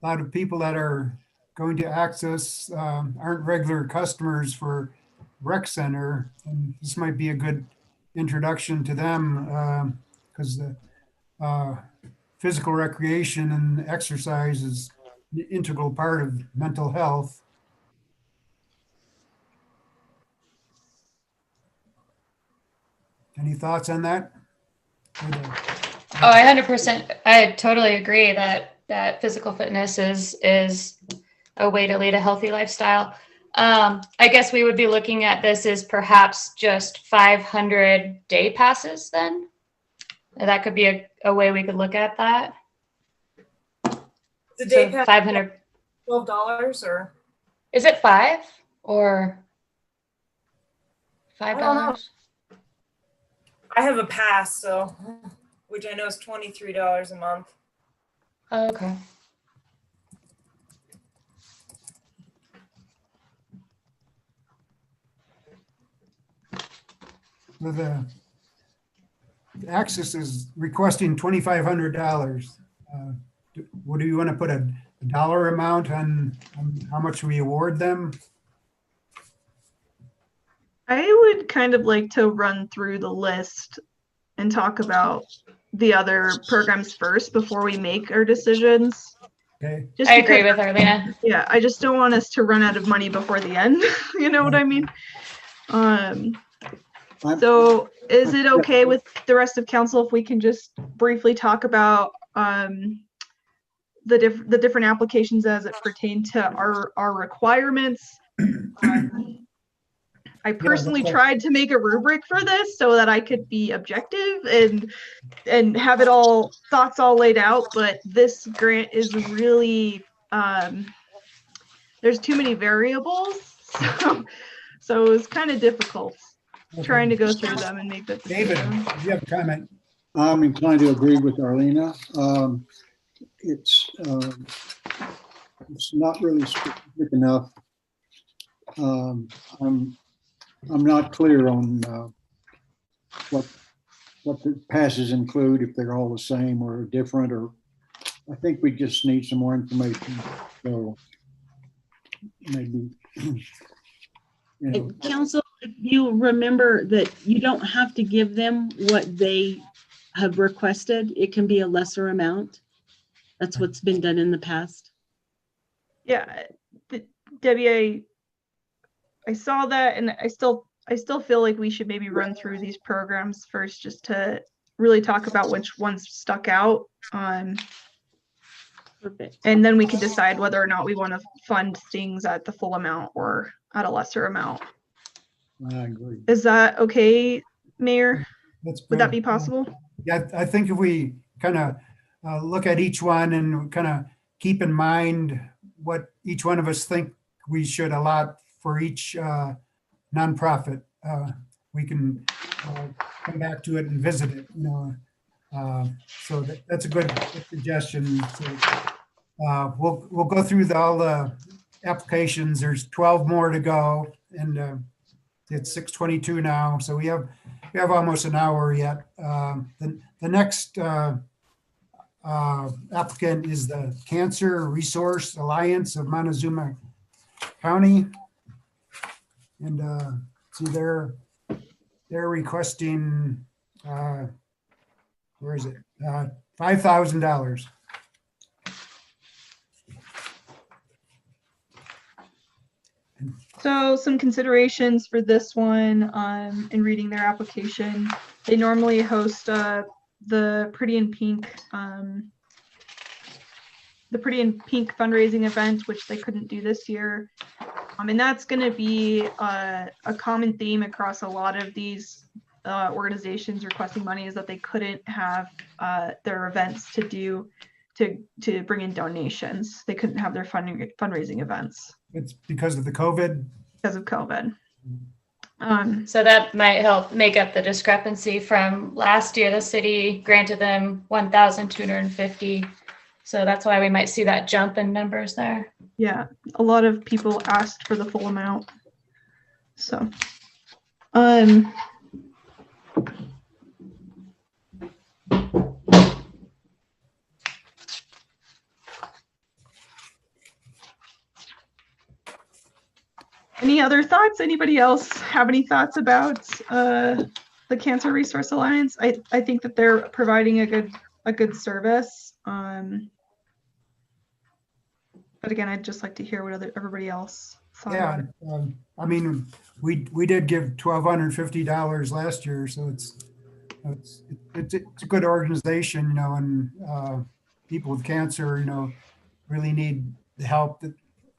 a lot of people that are going to access aren't regular customers for rec center. And this might be a good introduction to them because the physical recreation and exercise is an integral part of mental health. Any thoughts on that? Oh, I totally agree that physical fitness is a way to lead a healthy lifestyle. I guess we would be looking at this as perhaps just 500 day passes then. That could be a way we could look at that. The day So pass 500. $12 or Is it 5 or I don't know. $5? I have a pass, so, which I know is $23 a month. Okay. The Access is requesting $2,500. What do you want to put a dollar amount on how much we award them? I would kind of like to run through the list and talk about the other programs first before we make our decisions. Okay. Just I agree because- with Arlena. Yeah, I just don't want us to run out of money before the end. You know what I mean? So is it okay with the rest of council if we can just briefly talk about the different applications as it pertain to our requirements? I personally tried to make a rubric for this so that I could be objective and have it all thoughts all laid out, but this grant is really there's too many variables, so it was kind of difficult trying to go through them and make that David, decision. do you have a comment? I'm inclined to agree with Arlena. It's not really specific enough. I'm not clear on what the passes include, if they're all the same or different, or I think we just need some more information. So maybe, you know. And council, if you remember that you don't have to give them what they have requested. It can be a lesser amount. That's what's been done in the past. Yeah, Debbie, I saw that, and I still feel like we should maybe run through these programs first, just to really talk about which ones stuck out. Perfect. And then we can decide whether or not we want to fund things at the full amount or at a lesser amount. I agree. Is that okay, Mayor? That's Would that good. be possible? Yeah, I think if we kind of look at each one and kind of keep in mind what each one of us think we should allot for each nonprofit, we can come back to it and visit it, you know. So that's a good suggestion. So, we'll go through all the applications. There's 12 more to go, and it's 6:22 now, so we have almost an hour yet. The next applicant is the Cancer Resource Alliance of Montezuma County, and see they're requesting where is it? $5,000. So some considerations for this one, in reading their application. They normally host the Pretty in Pink fundraising event, which they couldn't do this year. And that's going to be a common theme across a lot of these organizations requesting money, is that they couldn't have their events to bring in donations. They couldn't have their fundraising events. It's because of the COVID. Because of COVID. So that might help make up the discrepancy from last year. The city granted them 1,250. So that's why we might see that jump in numbers there. Yeah, a lot of people asked for the full amount. So, any other thoughts? Anybody else have any thoughts about the Cancer Resource Alliance? I think that they're providing a good service. But again, I'd just like to hear what everybody else thought. Yeah, I mean, we did give $1,250 last year, so it's a good organization, you know, and people with cancer, you know, really need the help that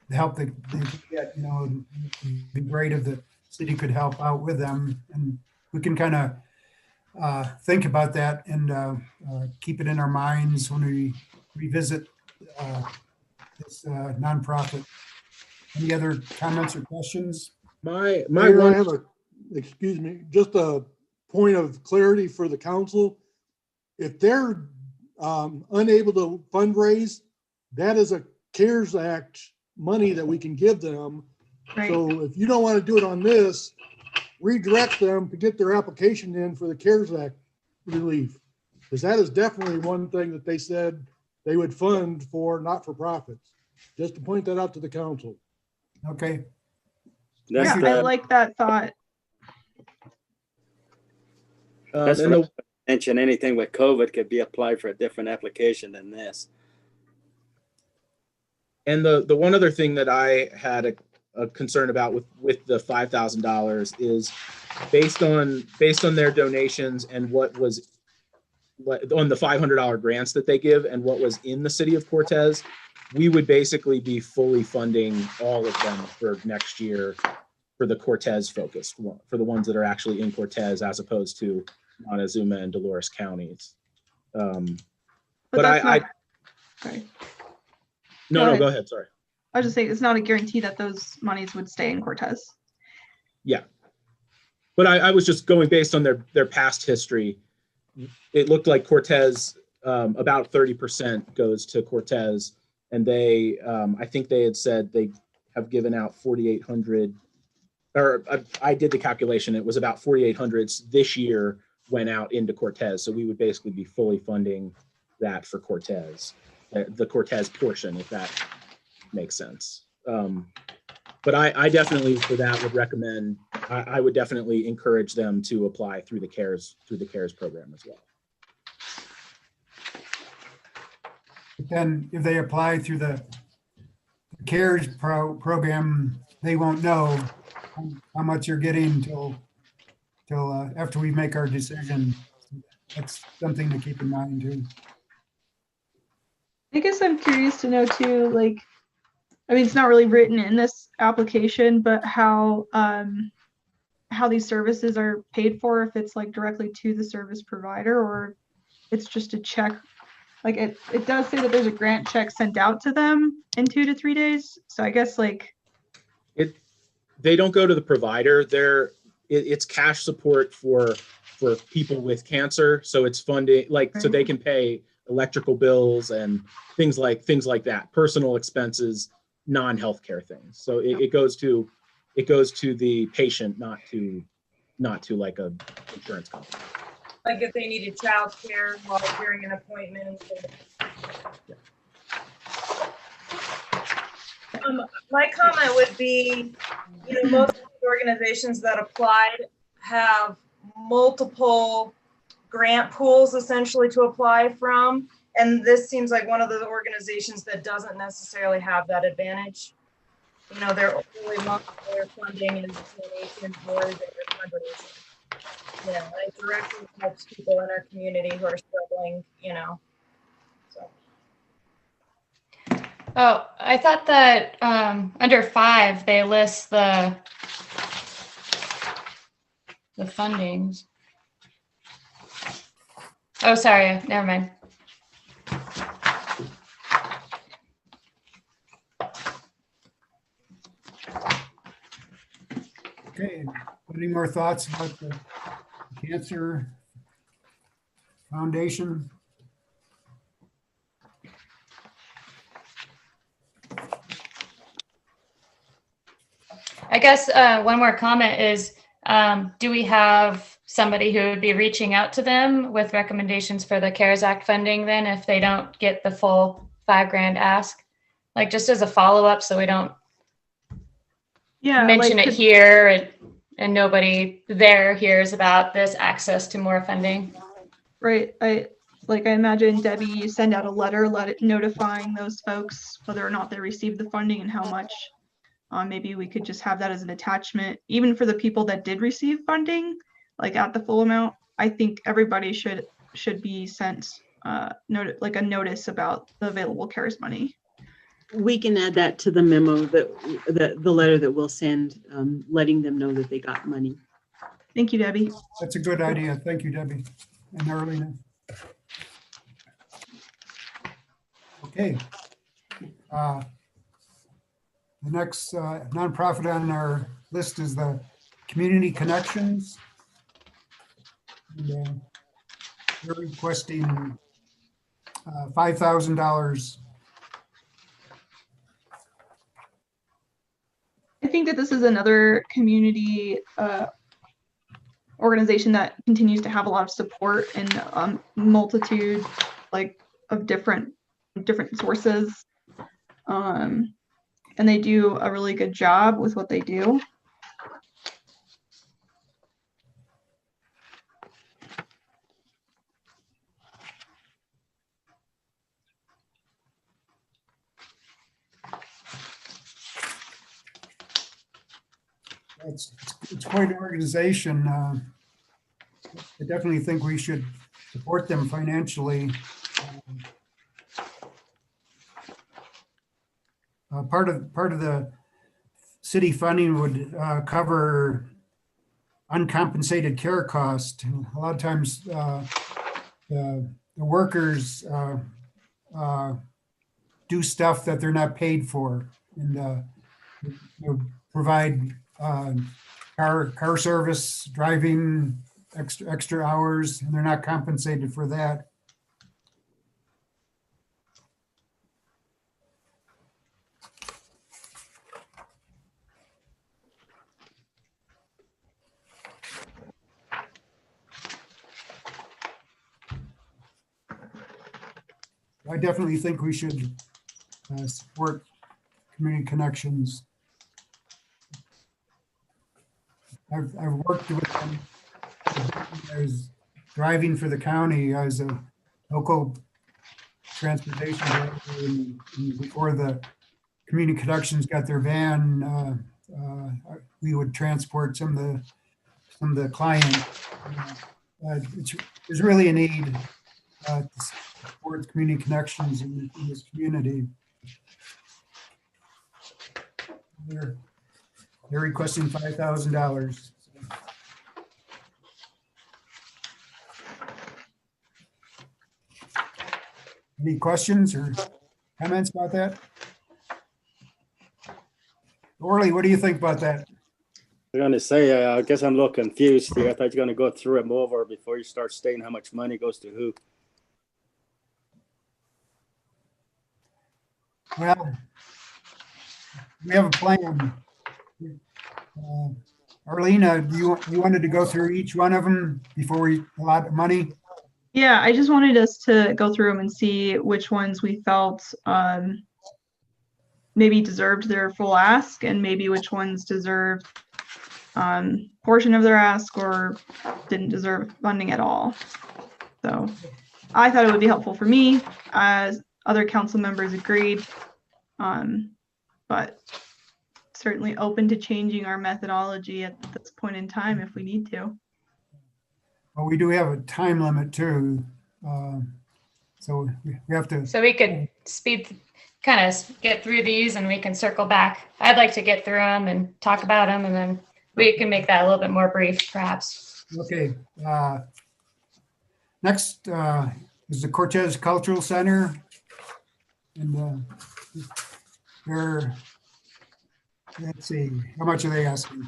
they can get, you know. It'd be great if the city could help out with them, and we can kind of think about that and keep it in our minds when we revisit this nonprofit. Any other comments or questions? Mayor, I have excuse me, just a point of clarity for the council. If they're unable to fundraise, that is a CARES Act money that we can give them. Right. So if you don't want to do it on this, redirect them to get their application in for the CARES Act relief. Because that is definitely one thing that they said they would fund for not-for-profits. Just to point that out to the council. Okay, That's Yeah, I the, like that thought. that's And what the, I mentioned, anything with COVID could be applied for a different application than this. and the one other thing that I had a concern about with the $5,000 is based on their donations and what on the $500 grants that they give and what was in the city of Cortez, we would basically be fully funding all of them for next year for the Cortez focused one, for the ones that are actually in Cortez as opposed to Montezuma and Dolores counties. But that's I not- sorry. no, go ahead. Sorry. I was just saying, it's not a guarantee that those monies would stay in Cortez. Yeah. But I was just going based on their past history. It looked like Cortez, about 30% goes to Cortez. And they, I think they had said they have given out 4,800, or I did the calculation. It was about 4,800 this year went out into Cortez. So we would basically be fully funding that for Cortez, the Cortez portion, if that makes sense. But I definitely for that would recommend, I would definitely encourage them to apply through the CARES program as well. but then if they apply through the CARES program, they won't know how much you're getting till after we make our decision. That's something to keep in mind too. I guess I'm curious to know too, like, I mean, it's not really written in this application, but how these services are paid for, if it's like directly to the service provider or it's just a check. Like it does say that there's a grant check sent out to them in 2 to 3 days. So I guess like They don't go to the provider. It's cash support for people with cancer. So it's funding, like, so they can pay electrical bills and things like that, personal expenses, non-healthcare things. So it goes to the patient, not to like a insurance company. Like if they needed childcare while during an appointment. My comment would be, most of the organizations that applied have multiple grant pools essentially to apply from. And this seems like one of the organizations that doesn't necessarily have that advantage. Their only most of their funding is donations or their fundraising. It directly helps people in our community who are struggling, so. Oh, I thought that under 5, they list the fundings. Oh, sorry, never mind. Okay, any more thoughts about the Cancer Foundation? I guess one more comment is, do we have somebody who would be reaching out to them with recommendations for the CARES Act funding then if they don't get the full $5,000 ask? Like just as a follow-up so we don't mention it here and nobody there hears about this access to more funding. Right. I imagine, Debbie, you send out a letter notifying those folks whether or not they received the funding and how much. Maybe we could just have that as an attachment, even for the people that did receive funding, like at the full amount. I think everybody should be sent a notice about the available CARES money. We can add that to the memo the letter that we'll send, letting them know that they got money. Thank you, Debbie. That's a good idea. Thank you, Debbie and Arlena. Okay. The next nonprofit on our list is the Community Connections. And, they're requesting $5,000. I think that this is another community organization that continues to have a lot of support and multitude of different sources. And they do a really good job with what they do. It's quite an organization. I definitely think we should support them financially. Part of the city funding would cover uncompensated care cost. A lot of times the workers do stuff that they're not paid for, and provide car service, driving extra hours, and they're not compensated for that. I definitely think we should support Community Connections. I've worked with them. I was driving for the county. I was a local transportation driver, and before the Community Connections got their van, we would transport some of the clients. There's really a need to support Community Connections in this community. They're requesting $5,000. Any questions or comments about that? Orly, what do you think about that? I'm gonna say, I guess I'm a little confused here. I thought you were gonna go through them over before you start stating how much money goes to who. Well, we have a plan. Arlena, you wanted to go through each one of them before we allot money? Yeah, I just wanted us to go through them and see which ones we felt maybe deserved their full ask, and maybe which ones deserved portion of their ask or didn't deserve funding at all. So I thought it would be helpful for me, as other council members agreed, but certainly open to changing our methodology at this point in time if we need to. Well, we do have a time limit too. So we have to. So we could kind of get through these and we can circle back. I'd like to get through them and talk about them, and then we can make that a little bit more brief, perhaps. Okay. Next is the Cortez Cultural Center. And let's see, how much are they asking?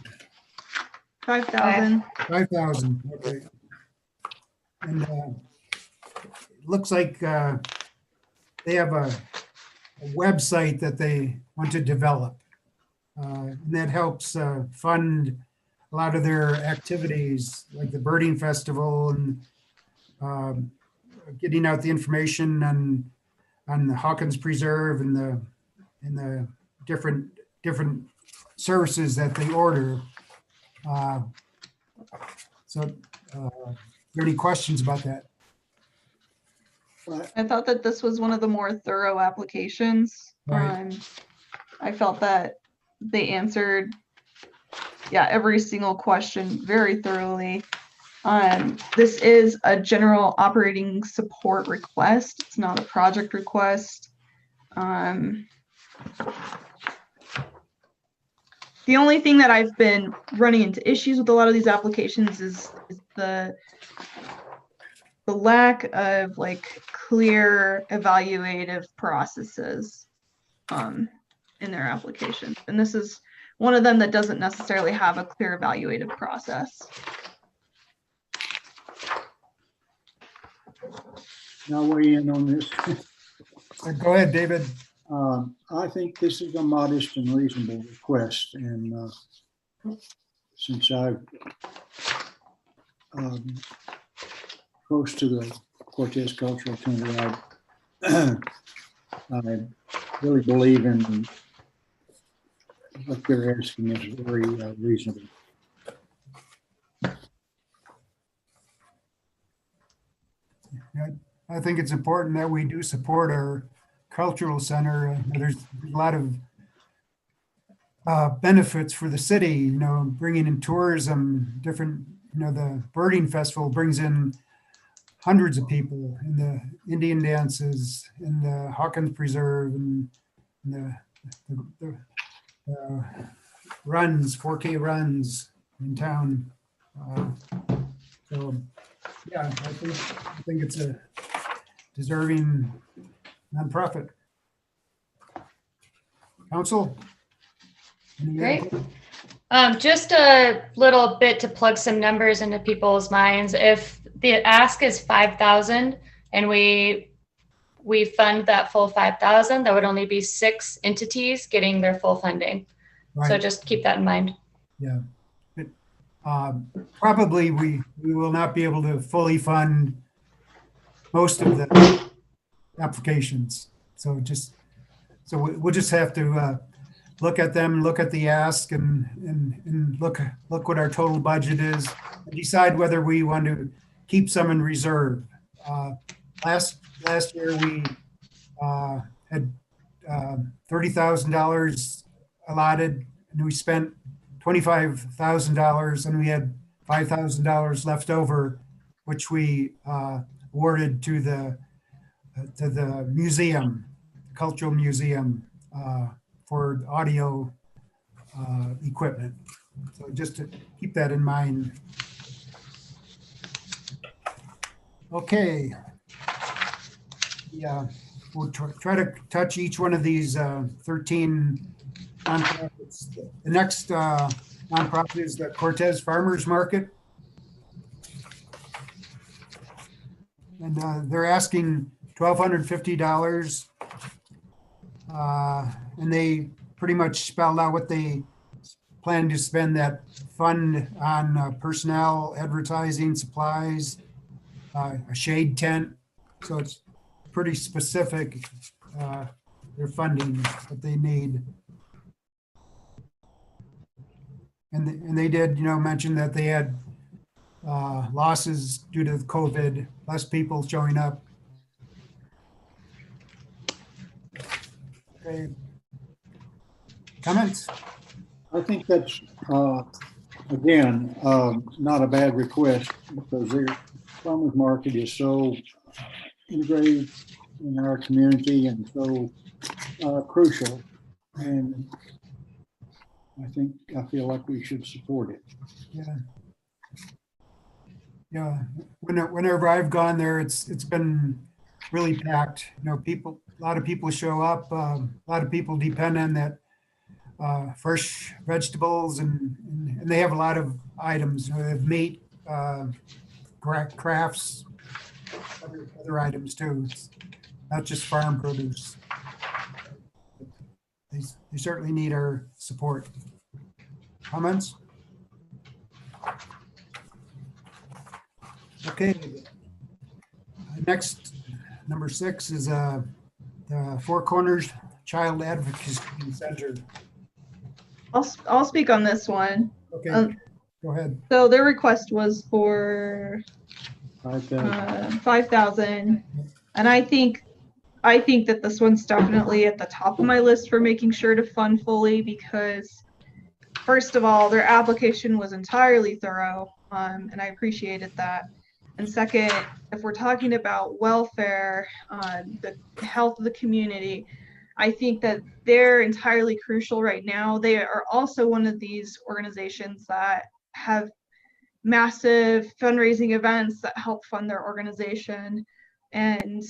5,000. 5,000, okay. And it looks like they have a website that they want to develop. And that helps fund a lot of their activities, like the birding festival, and getting out the information on the Hawkins Preserve and the different services that they order. So, are there any questions about that? I thought that this was one of the more thorough applications. Right. I felt that they answered, every single question very thoroughly. This is a general operating support request. It's not a project request. The only thing that I've been running into issues with a lot of these applications is the lack of clear evaluative processes in their applications. And this is one of them that doesn't necessarily have a clear evaluative process. I'll weigh in on this. Go ahead, David. I think this is a modest and reasonable request, and since I'm close to the Cortez Cultural Center, I really believe in what they're asking is very reasonable. I think it's important that we do support our cultural center. There's a lot of benefits for the city, you know, bringing in tourism, different, you know, the birding festival brings in hundreds of people, and the Indian dances, and the Hawkins Preserve, and the runs, 4K runs in town. So, yeah, I think it's a deserving nonprofit. Council? Great. Just a little bit to plug some numbers into people's minds. If the ask is 5,000 and we fund that full 5,000, that would only be 6 entities getting their full funding. So Right. just keep that in mind. Yeah. Probably we will not be able to fully fund most of the applications. So we'll just have to look at them, look at the ask, and look what our total budget is, and decide whether we want to keep some in reserve. Last year we had $30,000 allotted, and we spent $25,000, and we had $5,000 left over, which we awarded to the museum, cultural museum, for audio equipment. So just to keep that in mind. Okay. Yeah, we'll try to touch each one of these 13 nonprofits. The next nonprofit is the Cortez Farmers Market. And they're asking $1,250. And they pretty much spelled out what they plan to spend that fund on: personnel, advertising, supplies, a shade tent. So it's pretty specific, their funding that they need. And they did, you know, mention that they had losses due to COVID, less people showing up. Okay. Comments? I think that's, again, not a bad request, because their farmers market is so integrated in our community and so crucial. And I feel like we should support it. Yeah. Yeah. Whenever I've gone there, it's been really packed. You know, a lot of people show up. A lot of people depend on that fresh vegetables, and they have a lot of items. You know, they have meat, crafts, other items too. It's not just farm produce. They certainly need our support. Comments? Okay. Next, number 6 is the Four Corners Child Advocacy Center. I'll speak on this one. Okay, go ahead. So their request was for 5,000. 5,000, and I think that this one's definitely at the top of my list for making sure to fund fully, because first of all, their application was entirely thorough, and I appreciated that. And second, if we're talking about welfare, the health of the community, I think that they're entirely crucial right now. They are also one of these organizations that have massive fundraising events that help fund their organization. And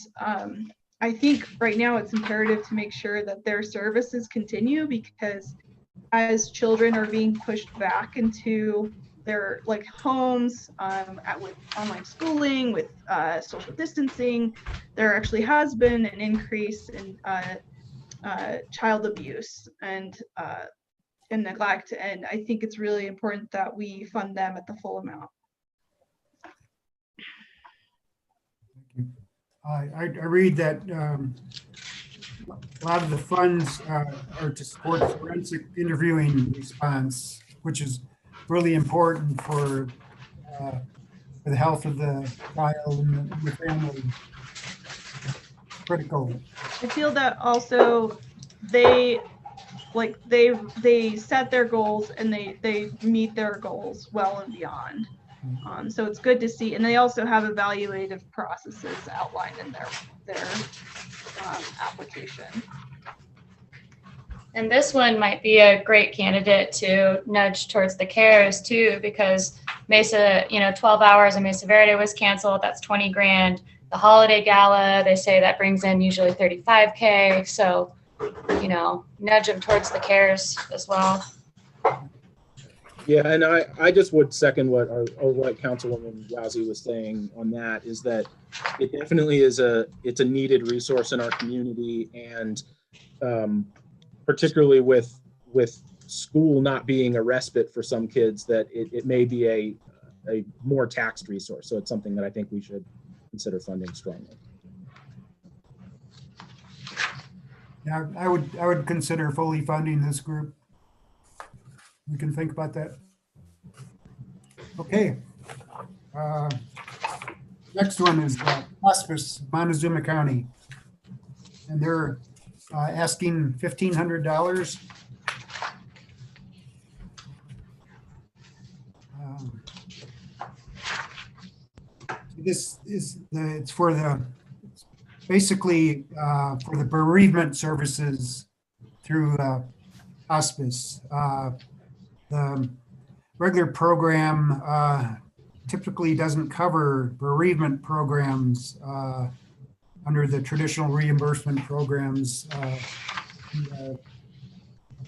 I think right now it's imperative to make sure that their services continue, because as children are being pushed back into their like homes, with online schooling, with social distancing. There actually has been an increase in child abuse and neglect, and I think it's really important that we fund them at the full amount. I read that a lot of the funds are to support forensic interviewing response, which is really important for the health of the child and the family. Critical. I feel that also they set their goals and they meet their goals well and beyond. So it's good to see, and they also have evaluative processes outlined in their application. And this one might be a great candidate to nudge towards the CARES too, because Mesa, 12 hours of Mesa Verde was canceled. That's 20 grand. The holiday gala, they say that brings in usually 35K. So, nudge them towards the CARES as well. Yeah, and I just would second what Councilwoman Rousey was saying on that, is that it definitely is it's a needed resource in our community, and particularly with school not being a respite for some kids, that it may be a more taxed resource. So it's something that I think we should consider funding strongly. Yeah, I would consider fully funding this group. We can think about that. Okay. Next one is Hospice, Montezuma County. And they're asking $1,500. This is it's for the basically for the bereavement services through hospice. The regular program typically doesn't cover bereavement programs under the traditional reimbursement programs.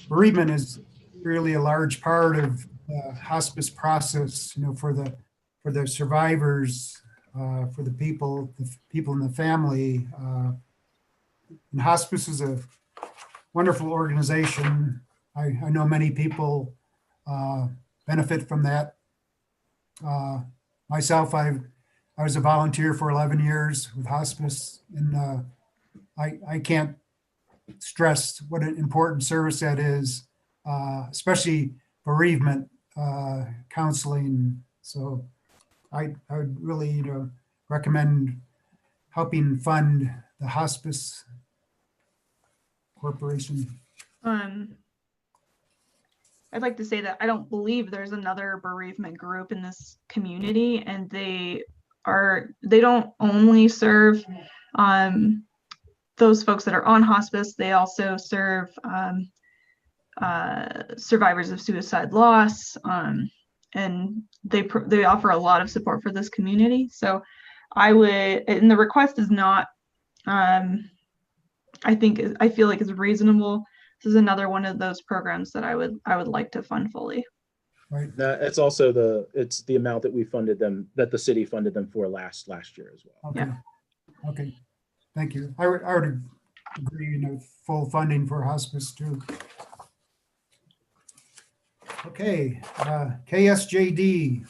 Bereavement is really a large part of the hospice process, for the survivors, for the people in the family. And hospice is a wonderful organization. I know many people benefit from that. Myself, I was a volunteer for 11 years with hospice, and I can't stress what an important service that is, especially bereavement counseling. So I would really recommend helping fund the Hospice Corporation. I'd like to say that I don't believe there's another bereavement group in this community, and they don't only serve those folks that are on hospice. They also serve survivors of suicide loss, and they offer a lot of support for this community. So I would, and the request is not, I feel like is reasonable. This is another one of those programs that I would like to fund fully. Right. It's also the amount that we funded them, that the city funded them for last year as well. Okay. Yeah. Okay. Thank you. I would agree, full funding for hospice too. Okay. KSJD.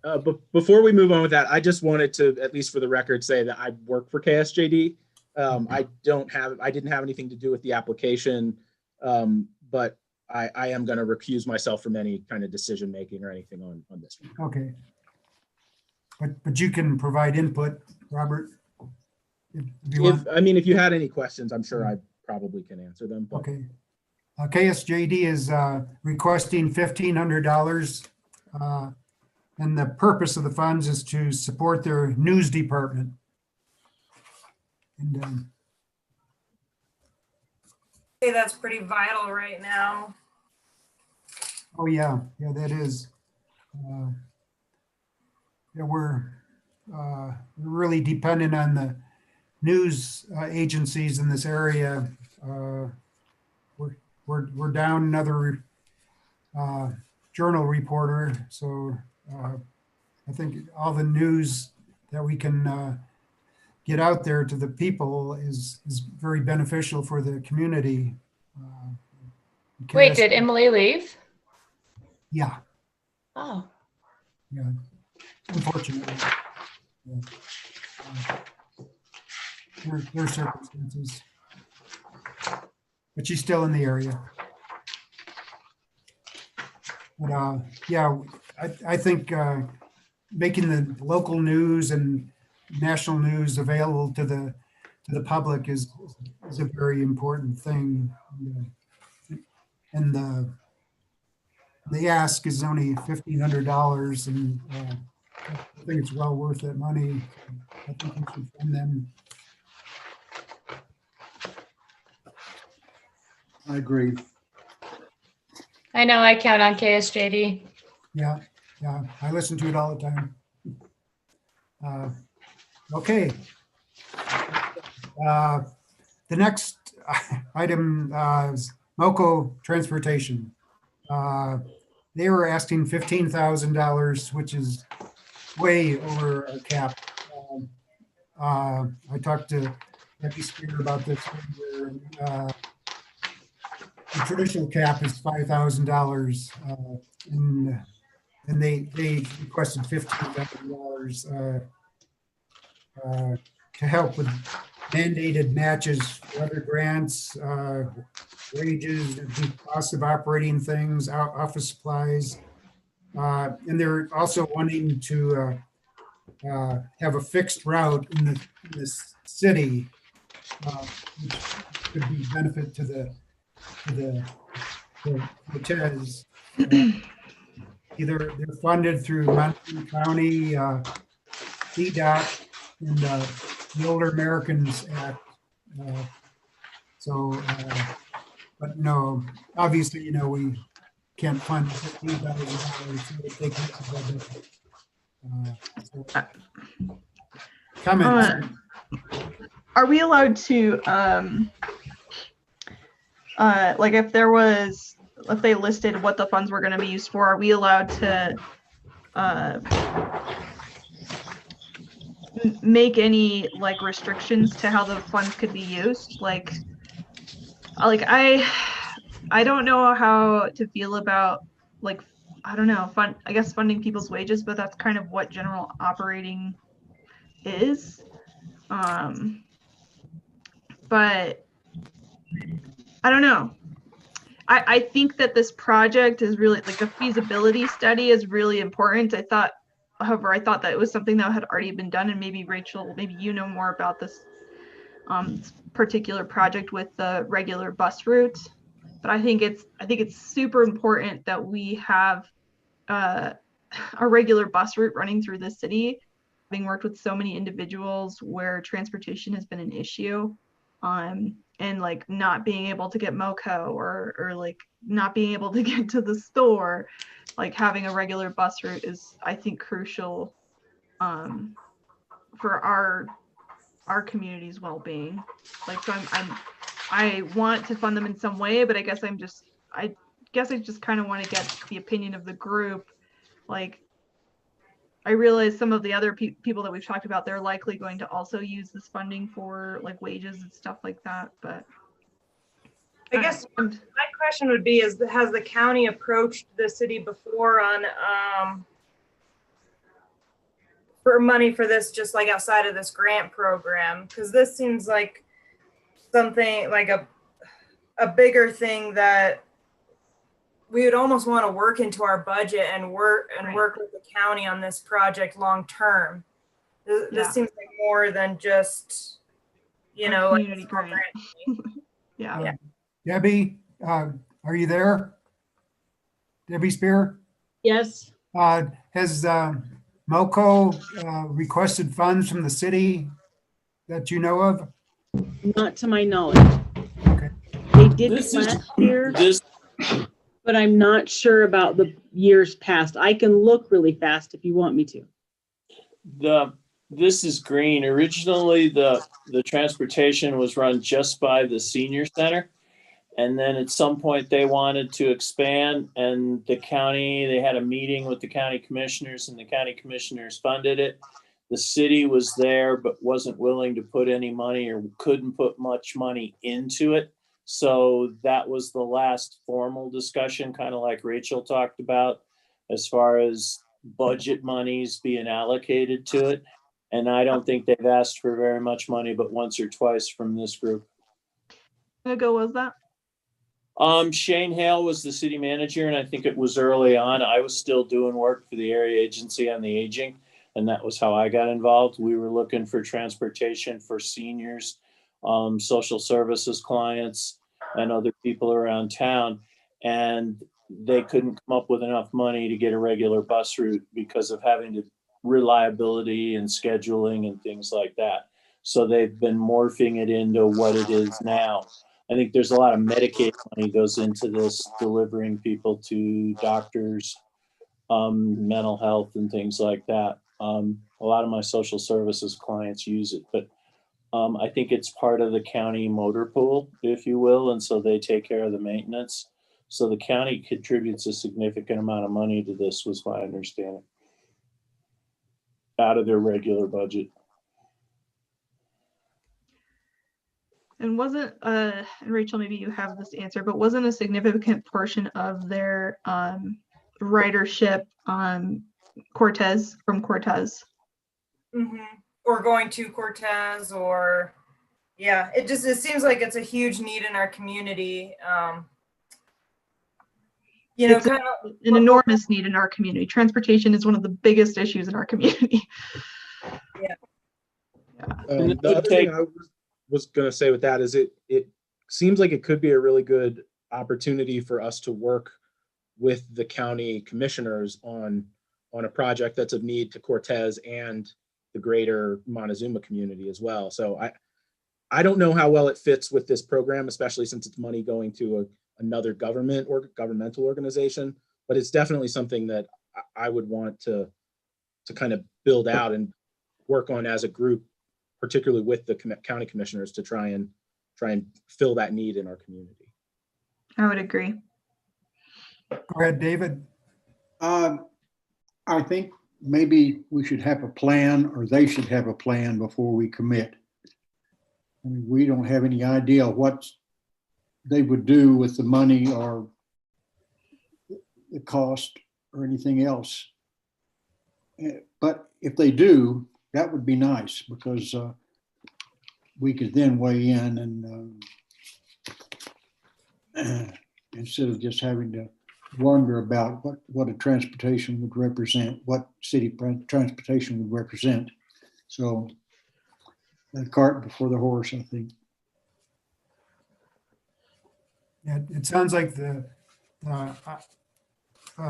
But before we move on with that, I just wanted to, at least for the record, say that I work for KSJD. I didn't have anything to do with the application, but I am going to recuse myself from any kind of decision making or anything on this one. Okay. But you can provide input, Robert. If you had any questions, I'm sure I probably can answer them. But. Okay. KSJD is requesting $1,500, and the purpose of the funds is to support their news department. And say that's pretty vital right now. oh yeah, that is. We're really dependent on the news agencies in this area. We're down another journal reporter, so I think all the news that we can get out there to the people is very beneficial for the community. Wait, did Emily leave? Yeah, Oh, yeah, unfortunately. Yeah. There are circumstances. But she's still in the area. But yeah, I think making the local news and national news available to the public is a very important thing. And the ask is only $1,500, and I think it's well worth that money. I think we should fund them. I agree. I know I count on KSJD. Yeah, I listen to it all the time. Okay. The next item is MoCo Transportation. They were asking $15,000, which is way over our cap. I talked to Becky Spear about this earlier. The traditional cap is $5,000, and they requested $15,000 to help with mandated matches for other grants, wages, the cost of operating things, office supplies. And they're also wanting to have a fixed route in this city, which could be benefit to the TES. Either they're funded through Montgomery County, CDOT, and the Older Americans Act. But no, obviously, we can't fund $15,000. Comments? Are we allowed to, like if they listed what the funds were going to be used for, are we allowed to make any like restrictions to how the funds could be used? Like I don't know how to feel about like, I don't know, I guess funding people's wages, but that's kind of what general operating is. But I don't know. I think that this project is really like the feasibility study is really important. However, I thought that it was something that had already been done, and maybe Rachel, maybe you know more about this particular project with the regular bus route. But I think it's super important that we have a regular bus route running through the city. Having worked with so many individuals where transportation has been an issue, and like not being able to get MoCo or like not being able to get to the store, like having a regular bus route is, I think, crucial for our community's well-being. Like, so I want to fund them in some way, but I guess I just kind of want to get the opinion of the group. Like, I realize some of the other people that we've talked about, they're likely going to also use this funding for like wages and stuff like that. But I guess my question would be: has the county approached the city before on for money for this, just like outside of this grant program? Because this seems like something like a bigger thing that we would almost want to work into our budget and work with the county on this project long term. This seems like more than just, community grant. Yeah. Debbie, are you there? Debbie Spear? Yes. Has MoCo requested funds from the city that you know of? Not to my knowledge. Okay. They did last year, but I'm not sure about the years past. I can look really fast if you want me to. This is Green. Originally, the transportation was run just by the senior center. And then at some point they wanted to expand, and the county, they had a meeting with the county commissioners, and the county commissioners funded it. The city was there, but wasn't willing to put any money or couldn't put much money into it. So that was the last formal discussion, kind of like Rachel talked about, as far as budget monies being allocated to it. And I don't think they've asked for very much money, but once or twice from this group. How long ago was that? Shane Hale was the city manager, and I think it was early on. I was still doing work for the area agency on the aging, and that was how I got involved. We were looking for transportation for seniors, social services clients, and other people around town. And they couldn't come up with enough money to get a regular bus route because of having to reliability and scheduling and things like that. So they've been morphing it into what it is now. I think there's a lot of Medicaid money goes into this, delivering people to doctors, mental health and things like that. A lot of my social services clients use it, but I think it's part of the county motor pool, if you will, and so they take care of the maintenance. So the county contributes a significant amount of money to this, was my understanding, out of their regular budget. And wasn't, and Rachel, maybe you have this answer, but wasn't a significant portion of their ridership Cortez, from Cortez? Mm-hmm. Or going to Cortez, or yeah, it seems like it's a huge need in our community. It's an enormous need in our community. Transportation is one of the biggest issues in our community. Yeah. The other thing I was going to say with that is it seems like it could be a really good opportunity for us to work with the county commissioners on a project that's of need to Cortez and the greater Montezuma community as well. So I don't know how well it fits with this program, especially since it's money going to another government or governmental organization, but it's definitely something that I would want to kind of build out and work on as a group, particularly with the county commissioners, to try and fill that need in our community. I would agree. Go ahead, David. I think maybe we should have a plan, or they should have a plan before we commit. I mean, we don't have any idea what they would do with the money or the cost or anything else. But if they do, that would be nice, because we could then weigh in and instead of just having to wonder about what a transportation would represent, what city transportation would represent. So the cart before the horse, I think. Yeah, it sounds like the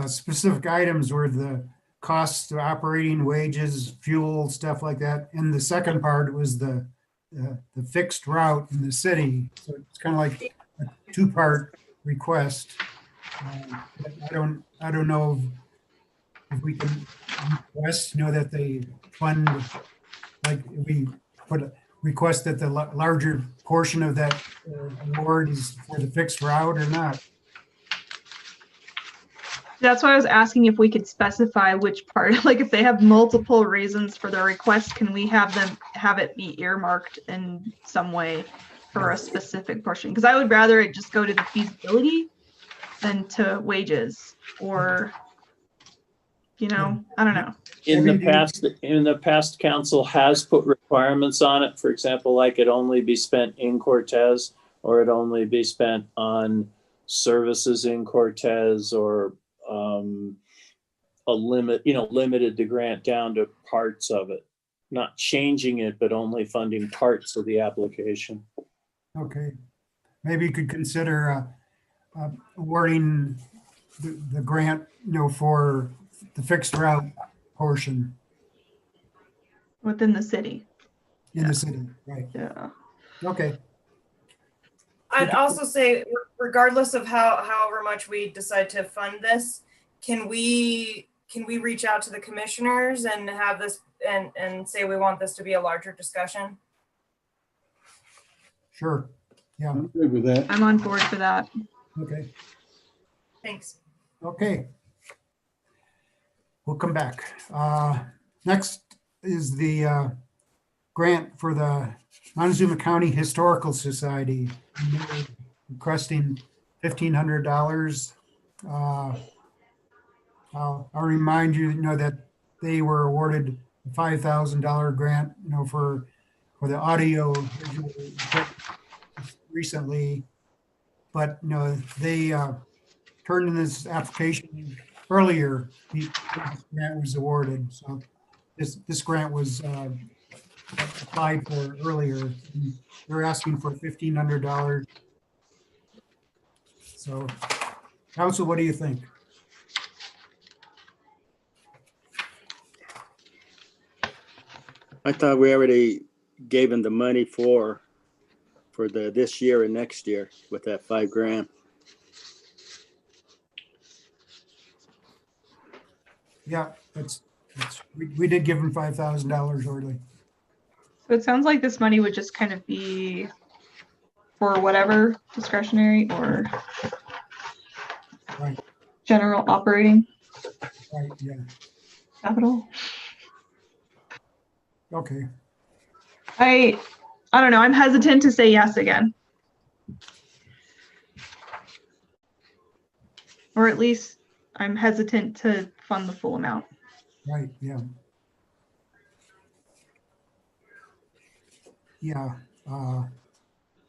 specific items were the costs to operating, wages, fuel, stuff like that. And the second part was the fixed route in the city. So it's kind of like a two-part request. I don't know if we can request, that they fund, like if we request that the larger portion of that award is for the fixed route or not. That's why I was asking if we could specify which part, like if they have multiple reasons for their request, can we have it be earmarked in some way for a specific portion? Because I would rather it just go to the feasibility than to wages, or, I don't know. In the past, council has put requirements on it. For example, like it only be spent in Cortez, or it only be spent on services in Cortez, or limited the grant down to parts of it, not changing it, but only funding parts of the application. Okay, maybe you could consider awarding the grant, for the fixed route portion Within the city. in the city, right? Yeah. Okay. I'd also say, regardless of however much we decide to fund this, can we reach out to the commissioners and have this and say we want this to be a larger discussion? Sure. Yeah, I'm good with that. I'm on board for that. okay, Thanks. okay. We'll come back. Next is the grant for the Montezuma County Historical Society. They're requesting $1,500. I'll remind you, that they were awarded a $5,000 grant, for the audio visual equipment recently. But, they turned in this application earlier. The grant was awarded. So this grant was applied for earlier. They're asking for $1,500. So, council, what do you think? I thought we already gave him the money for this year and next year with that $5,000. Yeah, we did give them $5,000 already. So it sounds like this money would just kind of be for whatever discretionary or Right. general operating Right, yeah, capital. okay. I don't know. I'm hesitant to say yes again. Or at least I'm hesitant to fund the full amount. Right, yeah. Yeah,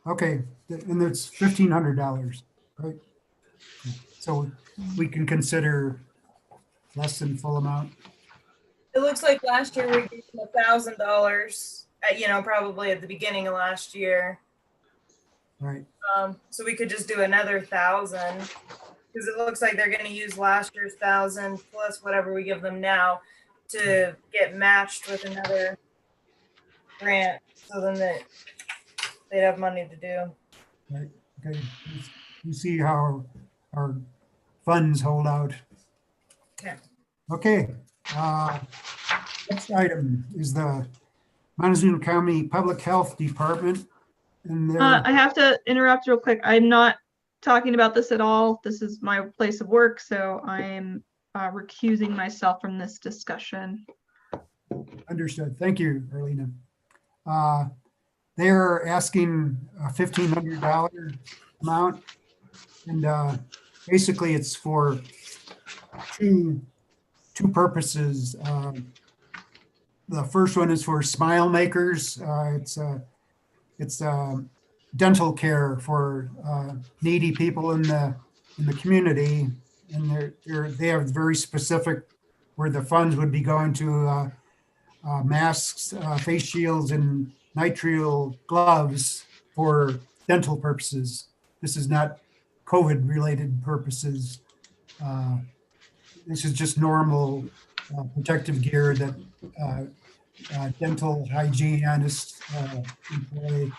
okay, and it's $1,500, right? So we can consider less than full amount, It looks like last year we gave them $1,000, probably at the beginning of last year. right? So we could just do another 1,000 because it looks like they're going to use last year's 1,000 plus whatever we give them now to get matched with another grant. So then they'd have money to do. Right, okay. You see how our funds hold out. Okay. Okay, next item is the Montezuma County Public Health Department. And I have to interrupt real quick. I'm not talking about this at all. This is my place of work, so I'm recusing myself from this discussion. Understood. Thank you, Arlena. They're asking a $1,500 amount. And basically it's for two purposes. The first one is for Smile Makers. It's dental care for needy people in the community. And they have very specific where the funds would be going to masks, face shields, and nitrile gloves for dental purposes. This is not COVID-related purposes. This is just normal protective gear that dental hygienists employ.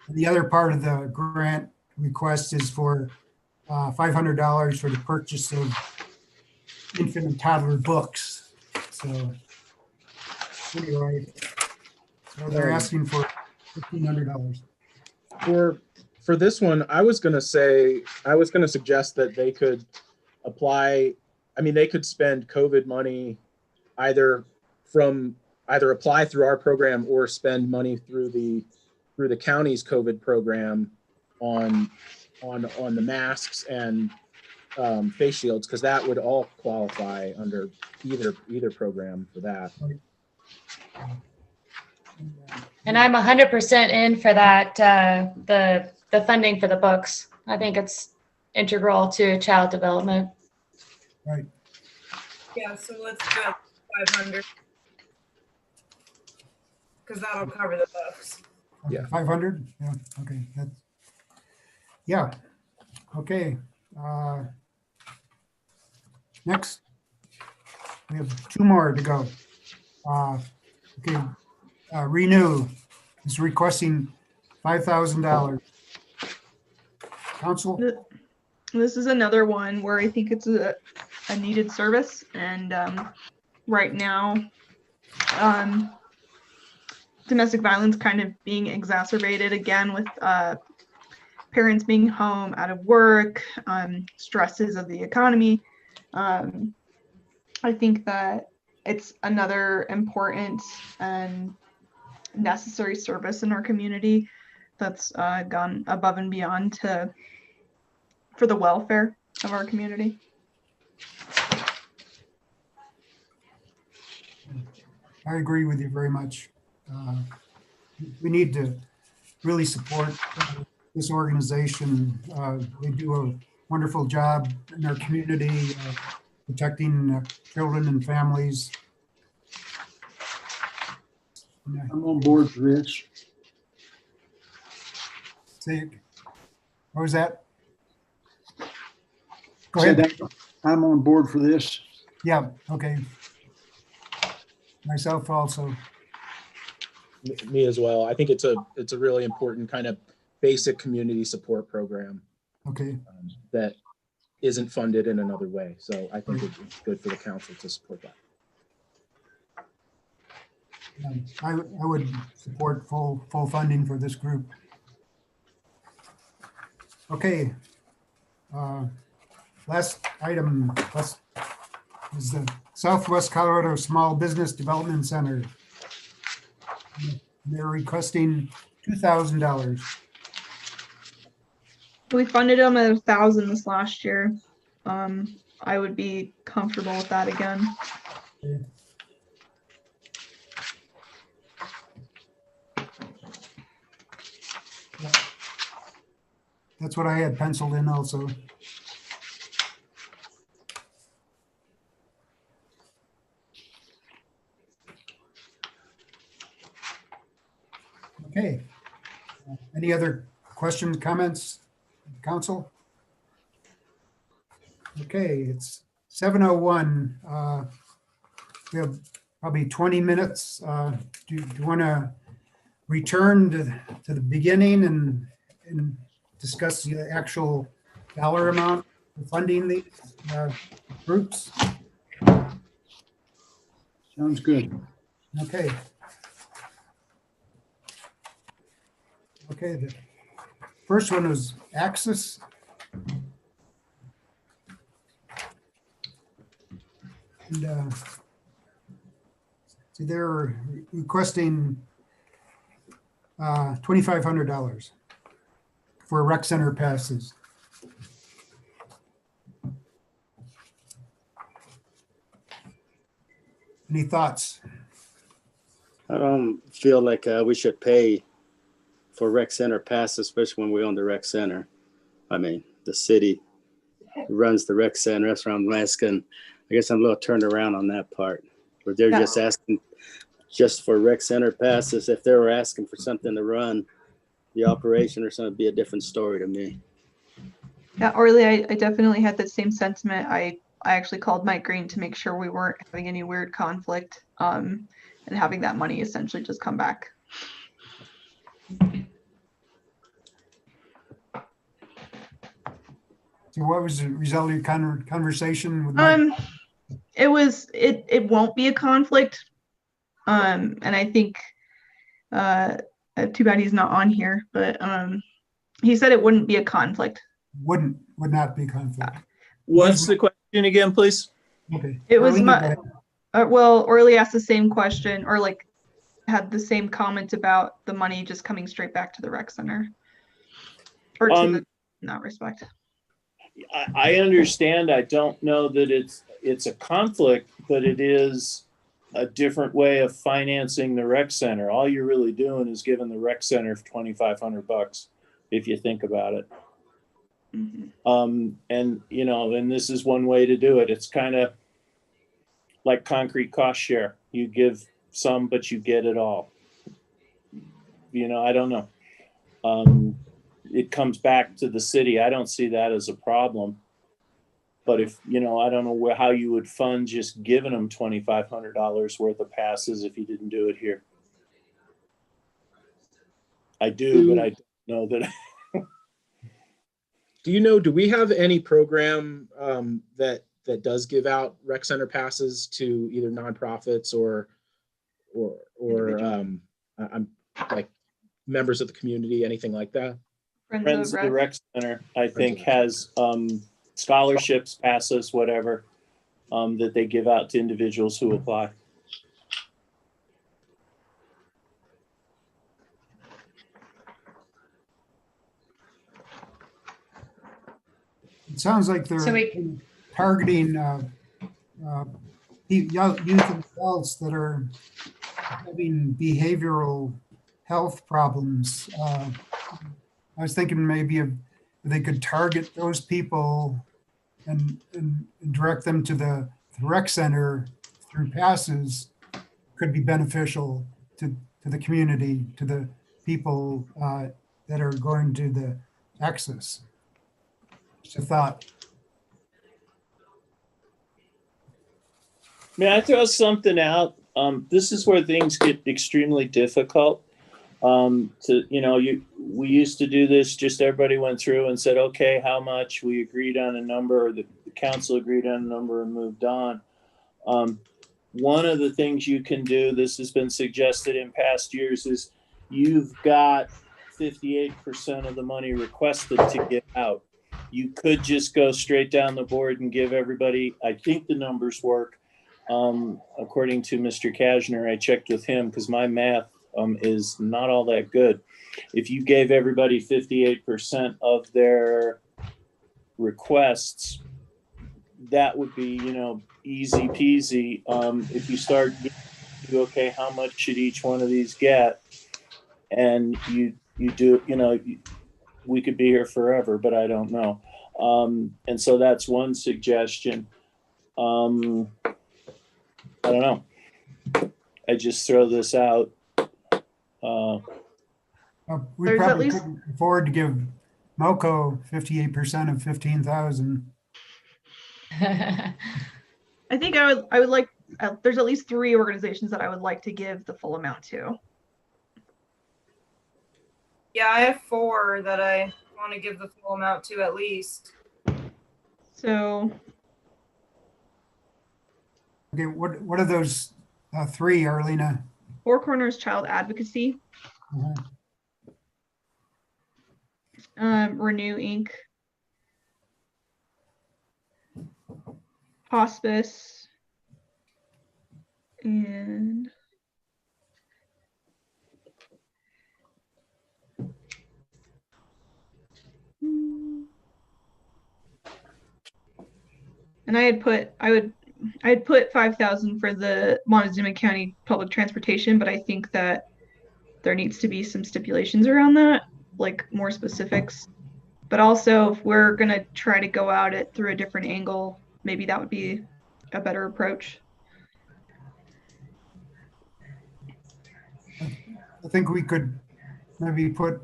And the other part of the grant request is for $500 for the purchase of infant and toddler books. So anyway, so they're asking for $1,500. For this one, I was gonna suggest that they could apply. I mean, they could spend COVID money either apply through our program or spend money through the county's COVID program on the masks and face shields, because that would all qualify under either program for that. And I'm 100% in for that, the funding for the books. I think it's integral to child development. Right. Yeah, so let's do it 500. Because that'll cover the books. Okay, Yeah. 500? Yeah, okay. Yeah, okay. Next, we have two more to go. Okay, Renew is requesting $5,000. Council? This is another one where I think it's a needed service, and right now, domestic violence kind of being exacerbated again with parents being home, out of work, stresses of the economy. I think that it's another important and necessary service in our community that's gone above and beyond for the welfare of our community. I agree with you very much. We need to really support this organization. They do a wonderful job in our community, protecting children and families. I'm on board for this. Say, what was that? Go Said ahead. that I'm on board for this. Yeah, okay. Myself also. Me as well. I think it's a really important kind of basic community support program Okay. that isn't funded in another way. So I think it's good for the council to support that. I would support full funding for this group. Okay. Last item is the Southwest Colorado Small Business Development Center. They're requesting $2,000. We funded them at 1,000 this last year. I would be comfortable with that again. Okay. That's what I had penciled in also. Okay. Any other questions, comments, council? Okay, it's 7:01. We have probably 20 minutes. Do you want to return to the beginning and discuss the actual dollar amount for funding these groups? Sounds good. Okay. Okay, the first one was Axis. And so they're requesting $2,500 for rec center passes. Any thoughts? I don't feel like we should pay for rec center passes, especially when we own the rec center. I mean, the city runs the rec center. That's what I'm asking. I guess I'm a little turned around on that part, where they're just asking just for rec center passes. If they were asking for something to run the operation or something, it'd be a different story to me. Yeah, Orly, I definitely had the same sentiment. I actually called Mike Green to make sure we weren't having any weird conflict, and having that money essentially just come back. So what was the result of your conversation with Mike? It won't be a conflict. And I think too bad he's not on here, but he said it wouldn't be a conflict. Would not be conflict. What's the question again, please? Okay. It was Arlene, my go ahead. well, Orly asked the same question, or like had the same comment about the money just coming straight back to the rec center. Or to in that respect. I understand. I don't know that it's a conflict, but it is a different way of financing the rec center. All you're really doing is giving the rec center $2,500 if you think about it. Mm-hmm. And you know, and this is one way to do it. It's kind of like concrete cost share. You give some, but you get it all. You know, I don't know. It comes back to the city. I don't see that as a problem. But if, you know, I don't know how you would fund just giving them $2,500 worth of passes if you didn't do it here. I do, but I don't know that. Do we have any program that does give out rec center passes to either nonprofits or I'm like members of the community, anything like that? Friends of the Rec Center, I think, has scholarships, passes, whatever, that they give out to individuals who apply. It sounds like So they're we, targeting youth and adults that are having behavioral health problems. I was thinking maybe if they could target those people and direct them to the rec center through passes could be beneficial to the community, to the people that are going to the access. Just a thought. May I throw something out? This is where things get extremely difficult. We used to do this, just everybody went through and said, okay, how much? We agreed on a number, or the council agreed on a number and moved on. One of the things you can do, this has been suggested in past years, is you've got 58% of the money requested to get out. You could just go straight down the board and give everybody, I think the numbers work. According to Mr. Kashner, I checked with him because my math is not all that good. If you gave everybody 58% of their requests, that would be, easy peasy. If you start, okay, how much should each one of these get? And you do, we could be here forever, but I don't know. And so that's one suggestion. I don't know. I just throw this out. We There's at probably least- couldn't afford to give MoCo 58% of 15,000. I think I would like, there's at least 3 organizations that I would like to give the full amount to. Yeah, I have 4 that I want to give the full amount to at least. So Okay, what are those 3, Arlena? Four Corners Child Advocacy, Renew Inc., Hospice, and I had put 5,000 for the Montezuma County Public Transportation, but I think that there needs to be some stipulations around that, like more specifics. But also, if we're gonna try to go at it through a different angle, maybe that would be a better approach. I think we could maybe put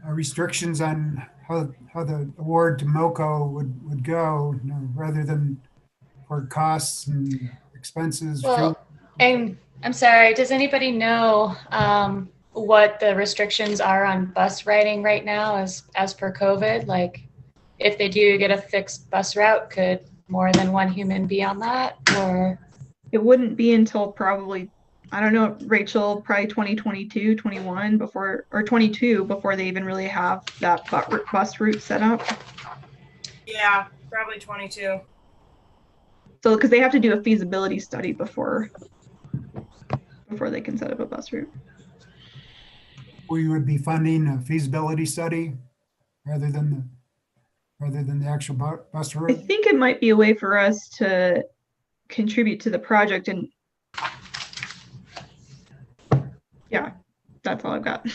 restrictions on how the award to MoCo would go, rather than for costs and expenses. well, and I'm sorry, does anybody know what the restrictions are on bus riding right now as per COVID? Like, if they do get a fixed bus route, could more than one human be on that? Or It wouldn't be until probably, I don't know, Rachel, probably 2022, 21 before, or 22 before they even really have that bus route set up. Yeah, probably 22. So, because they have to do a feasibility study before they can set up a bus route. We would be funding a feasibility study rather than the actual bus I route. think it might be a way for us to contribute to the project, and yeah, that's all I've got.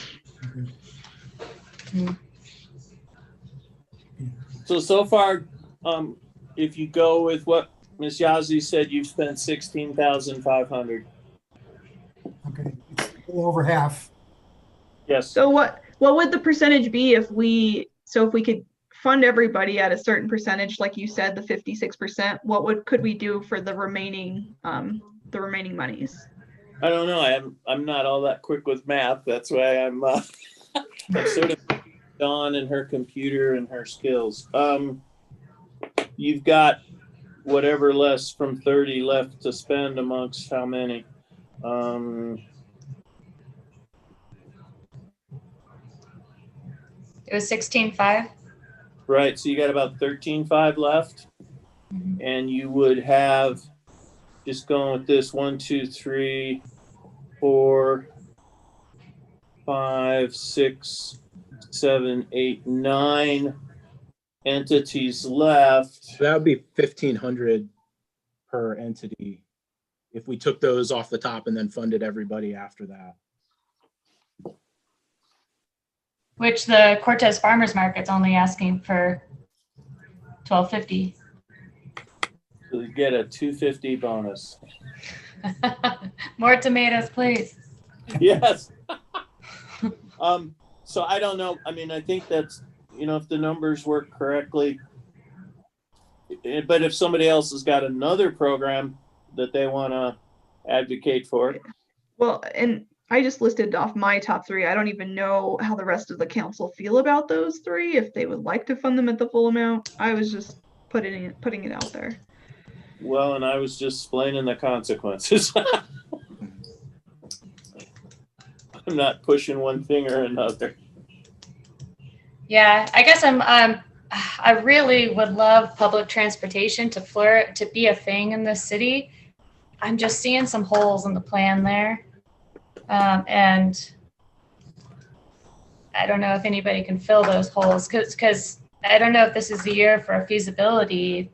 So far, if you go with what Ms. Yazzie said, you've spent 16,500. Okay, it's a little over half. Yes. So what would the percentage be if we could fund everybody at a certain percentage, like you said, the 56%, could we do for the remaining monies? I don't know. I'm not all that quick with math. That's why I'm sort of Dawn and her computer and her skills. You've got whatever less from 30 left to spend amongst how many? It was 16.5. Right, so you got about 13.5 left. And you would have, just going with this, 1, 2, 3, 4, 5, 6, 7, 8, 9 entities left. That would be 1,500 per entity if we took those off the top and then funded everybody after that. Which the Cortez Farmers Market's only asking for $12.50. So you get a 250 bonus. More tomatoes, please. Yes. So I don't know. I mean, I think that's, if the numbers work correctly. But if somebody else has got another program that they want to advocate for. Well, and I just listed off my top three. I don't even know how the rest of the council feel about those three, if they would like to fund them at the full amount. I was just putting it out there. Well, and I was just explaining the consequences. I'm not pushing one thing or another. Yeah, I guess I really would love public transportation to be a thing in this city. I'm just seeing some holes in the plan there. And I don't know if anybody can fill those holes because I don't know if this is the year for a feasibility,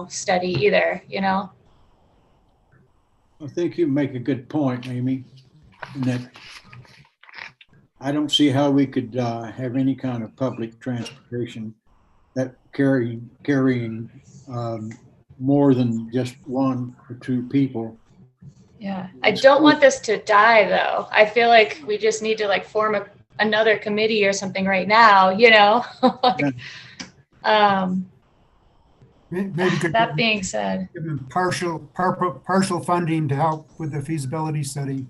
study either, I think you make a good point, Amy, in that I don't see how we could have any kind of public transportation that carrying more than just 1 or 2 people. Yeah, I don't want this to die though. I feel like we just need to form another committee or something right now, Maybe could that being said, give them partial funding to help with the feasibility study.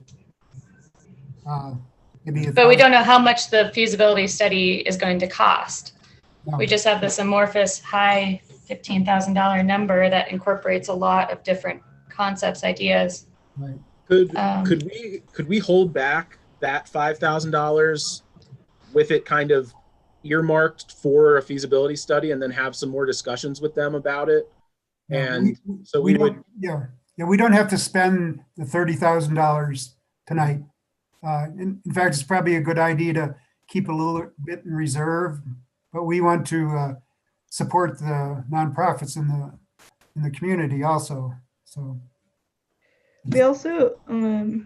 but we don't know how much the feasibility study is going to cost. No. We just have this amorphous high $15,000 number that incorporates a lot of different concepts, ideas. Right. Could we hold back that $5,000 with it kind of earmarked for a feasibility study and then have some more discussions with them about it? And so we would. We don't have to spend the $30,000 tonight. In fact, it's probably a good idea to keep a little bit in reserve, but we want to support the nonprofits in the community also. So We also, never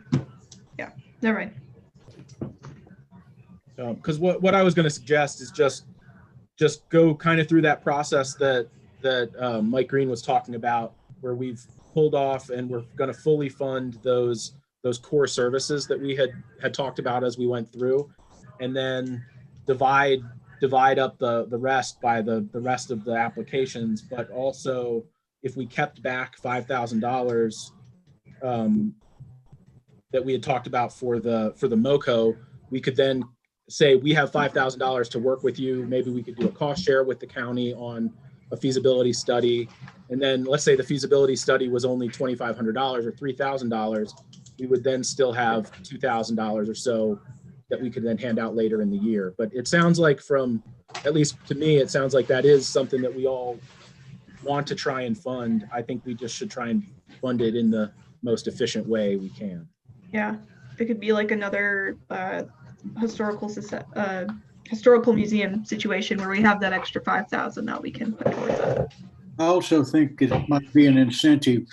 mind. Because what I was going to suggest is just go kind of through that process that Mike Green was talking about, where we've pulled off and we're going to fully fund those core services that we had talked about as we went through, and then divide up the rest by the rest of the applications. But also, if we kept back $5,000 that we had talked about for the MoCo, we could then say we have $5,000 to work with you. Maybe we could do a cost share with the county on a feasibility study. And then let's say the feasibility study was only $2,500 or $3,000. We would then still have $2,000 or so that we could then hand out later in the year. But it sounds like at least to me, it sounds like that is something that we all want to try and fund. I think we just should try and fund it in the most efficient way we can. Yeah, it could be like another historical museum situation where we have that extra 5,000 that we can put towards it. I also think it might be an incentive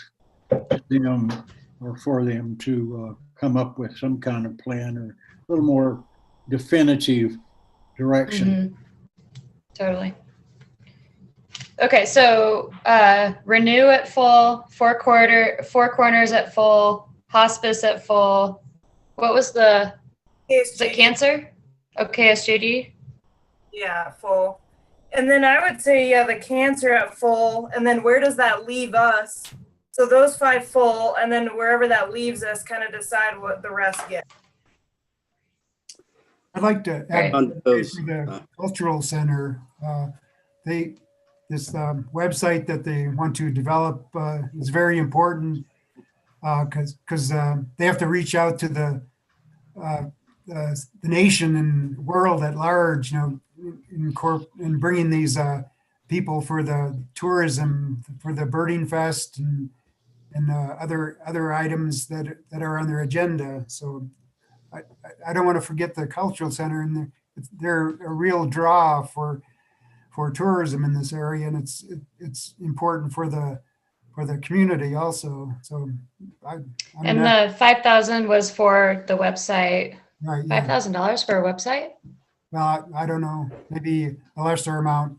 to them or for them to come up with some kind of plan or a little more definitive direction. Totally. Okay, so Renew at full, Four Corners at full, Hospice at full. What was is it cancer? Okay, SJD? Yeah, full. And then I would say, the cancer at full. And then where does that leave us? So those 5 full, and then wherever that leaves us, kind of decide what the rest get. I'd like to add to the cultural center. This website that they want to develop is very important because they have to reach out to the the nation and world at large, in bringing these people for the tourism, for the birding fest and other items that are on their agenda. So I don't want to forget the cultural center, and they're a real draw for tourism in this area, and it's important for the community also. So And the 5,000 was for the website. right, yeah. $5,000 for a website? Well, I don't know, maybe a lesser amount.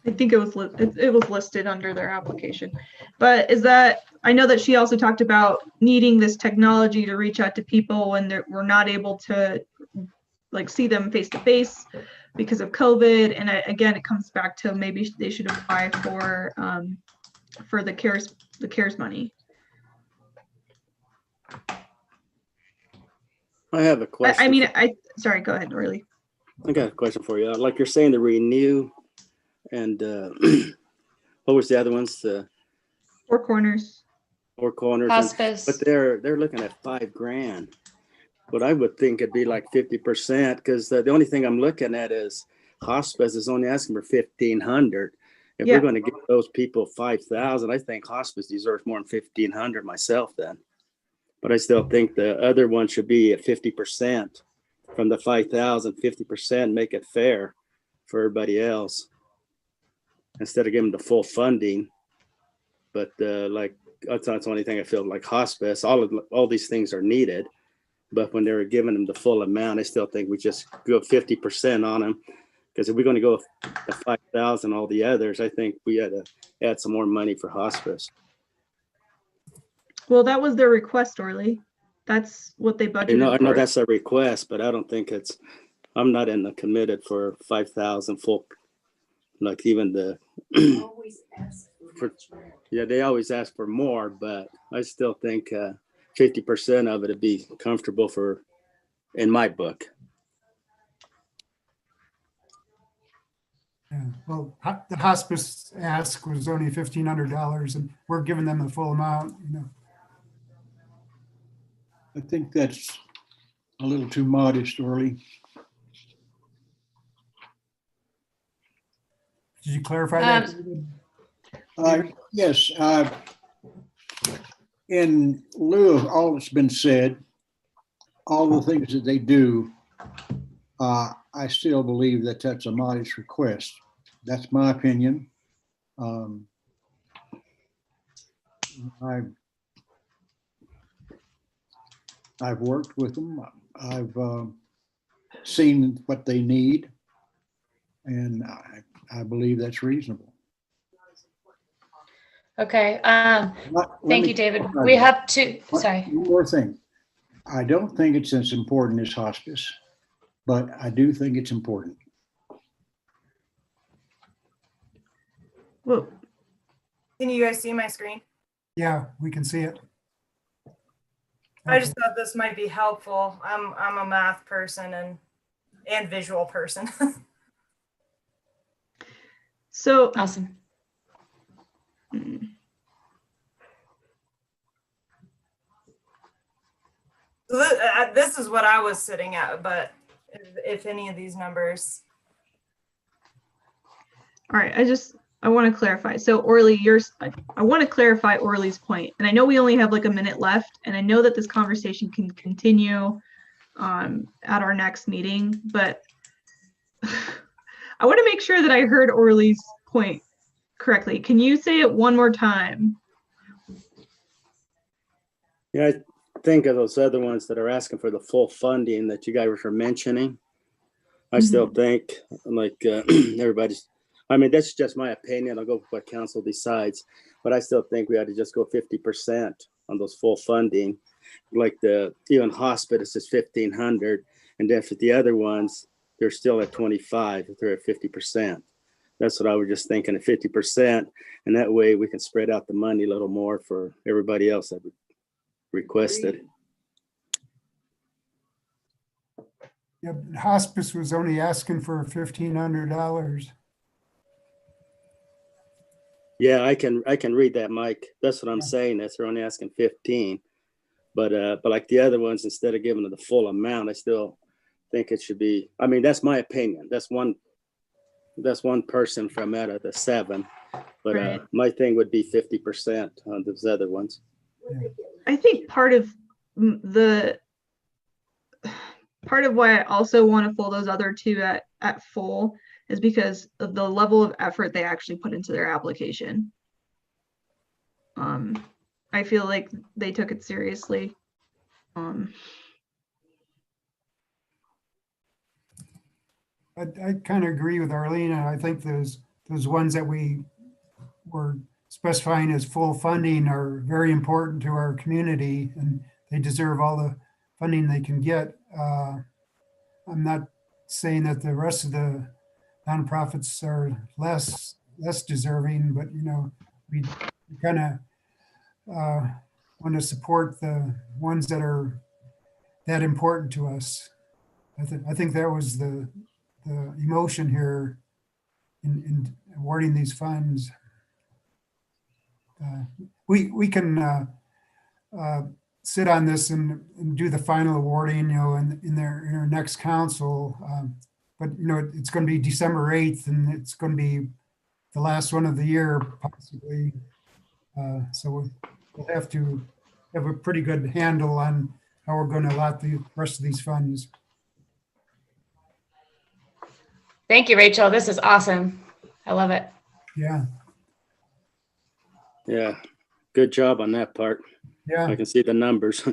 I think it was it was listed under their application. But is that, I know that she also talked about needing this technology to reach out to people when we're not able to like see them face to face because of COVID. And again, it comes back to maybe they should apply for the CARES money. I have a question. I mean, sorry, go ahead, Orly. I got a question for you. Like you're saying, the renew and what was the other ones? The Four Corners. Four Corners. Hospice. But they're looking at $5,000. But I would think it'd be like 50% because the only thing I'm looking at is hospice is only asking for $1,500. If Yeah. we're going to give those people $5,000, I think hospice deserves more than $1,500 myself then. But I still think the other one should be at 50% from the 5,000, 50%, make it fair for everybody else instead of giving the full funding. But like that's the only thing I feel like hospice. All these things are needed, but when they're giving them the full amount, I still think we just go 50% on them. Because if we're going to go to 5,000, all the others, I think we had to add some more money for hospice. Well, that was their request, Orly. That's what they budgeted I know for. that's a request, but I don't think I'm not in the committed for 5,000 full, like even the, yeah, they always ask for more, but I still think 50% of it would be comfortable for, in my book. Yeah. Well, the hospice ask was only $1,500, and we're giving them the full amount. I think that's a little too modest, Orly. Did you clarify that, David? Yes. In lieu of all that's been said, all the things that they do, I still believe that that's a modest request. That's my opinion. I've worked with them. I've seen what they need, and I believe that's reasonable. Okay. Let Thank me you, David. clarify We that. have two, sorry. One more thing. I don't think it's as important as hospice, but I do think it's important. Whoa. Can you guys see my screen? Yeah, we can see it. I just thought this might be helpful. I'm a math person and visual person. So Awesome. This is what I was sitting at, but if any of these numbers. All right, I want to clarify. So Orly, I want to clarify Orly's point. And I know we only have like a minute left, and I know that this conversation can continue at our next meeting, but I want to make sure that I heard Orly's point correctly. Can you say it one more time? Yeah, I think of those other ones that are asking for the full funding that you guys were mentioning. I still think like everybody's, I mean, that's just my opinion. I'll go with what council decides, but I still think we ought to just go 50% on those full funding. Like even hospice is 1,500, and then for the other ones, they're still at 25 if they're at 50%. That's what I was just thinking, at 50%, and that way we can spread out the money a little more for everybody else that requested. Yeah, hospice was only asking for $1,500. Yeah, I can read that, Mike. That's what I'm saying. That's they're only asking 15. But like the other ones, instead of giving it the full amount, I still think it should be, I mean, that's my opinion. That's one person from out of the 7. But Right. my thing would be 50% on those other ones. I think part of why I also want to fold those other 2 at full is because of the level of effort they actually put into their application. I feel like they took it seriously. I kind of agree with Arlene, and I think those ones that we were specifying as full funding are very important to our community, and they deserve all the funding they can get. I'm not saying that the rest of the nonprofits are less deserving, but we kind of want to support the ones that are that important to us. I think that was the emotion here in awarding these funds. We can sit on this and do the final awarding, in our next council. But it's going to be December 8th, and it's going to be the last one of the year, possibly. So we'll have to have a pretty good handle on how we're going to allot the rest of these funds. Thank you, Rachel. This is awesome. I love it. Yeah. Yeah, good job on that part. Yeah. I can see the numbers.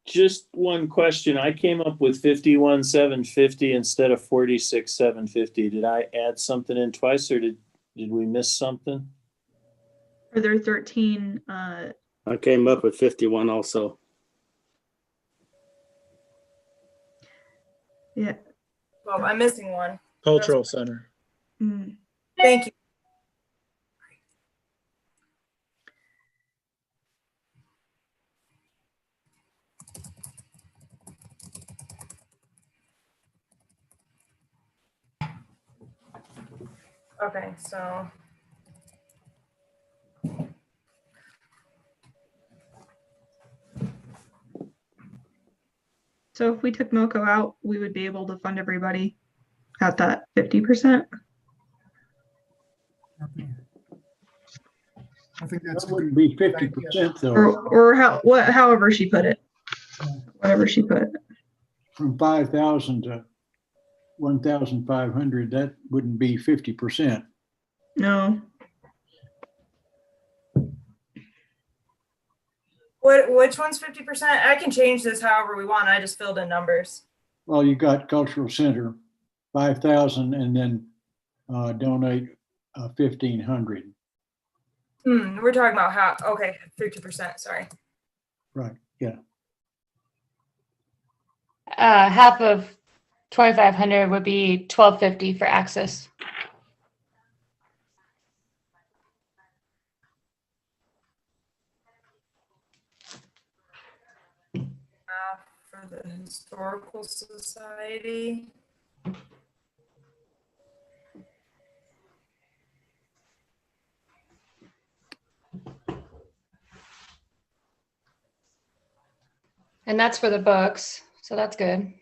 Just one question. I came up with 51,750 instead of 46,750. Did I add something in twice, or did we miss something? For their 13, I came up with 51 also. yeah. Well, I'm missing one. Cultural Center. Thank you. Okay, so. So if we took Milko out, we would be able to fund everybody at that 50%. I think that's That wouldn't be 50% though. Or however she put it. Whatever she put. From 5,000 to 1,500, that wouldn't be 50%. No. Which one's 50%? I can change this however we want. I just filled in numbers. Well, you got cultural center, 5,000, and then donate 1,500. We're talking about how, okay, 50%, sorry. Right, yeah. Half of 2,500 would be 1,250 for access. For the Historical Society. And that's for the books, so that's good.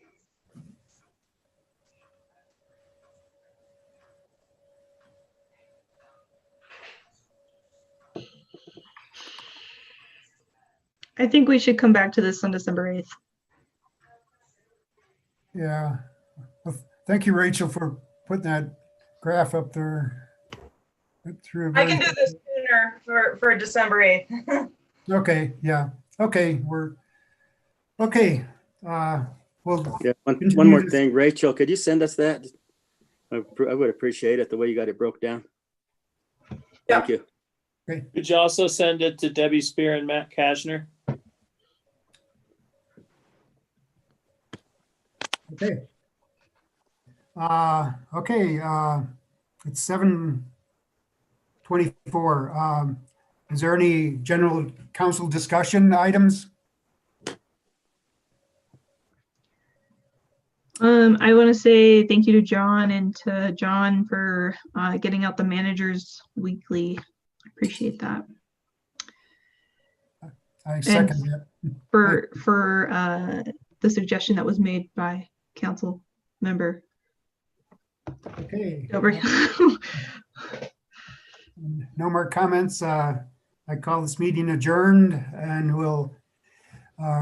I think we should come back to this on December 8th. Yeah. Well, thank you, Rachel, for putting that graph up there. I can do this sooner for December 8th. Okay, yeah. Okay, we're okay. Well, Yeah, one more thing, Rachel, could you send us that? I would appreciate it, the way you got it broke down. Thank you. Okay. Could you also send it to Debbie Spear and Matt Kashner? Okay. Okay, it's 7:24. Is there any general council discussion items? I want to say thank you to John and to John for getting out the managers weekly. I appreciate that. I second that. for the suggestion that was made by council member Okay. Dobrik. No more comments. I call this meeting adjourned and we'll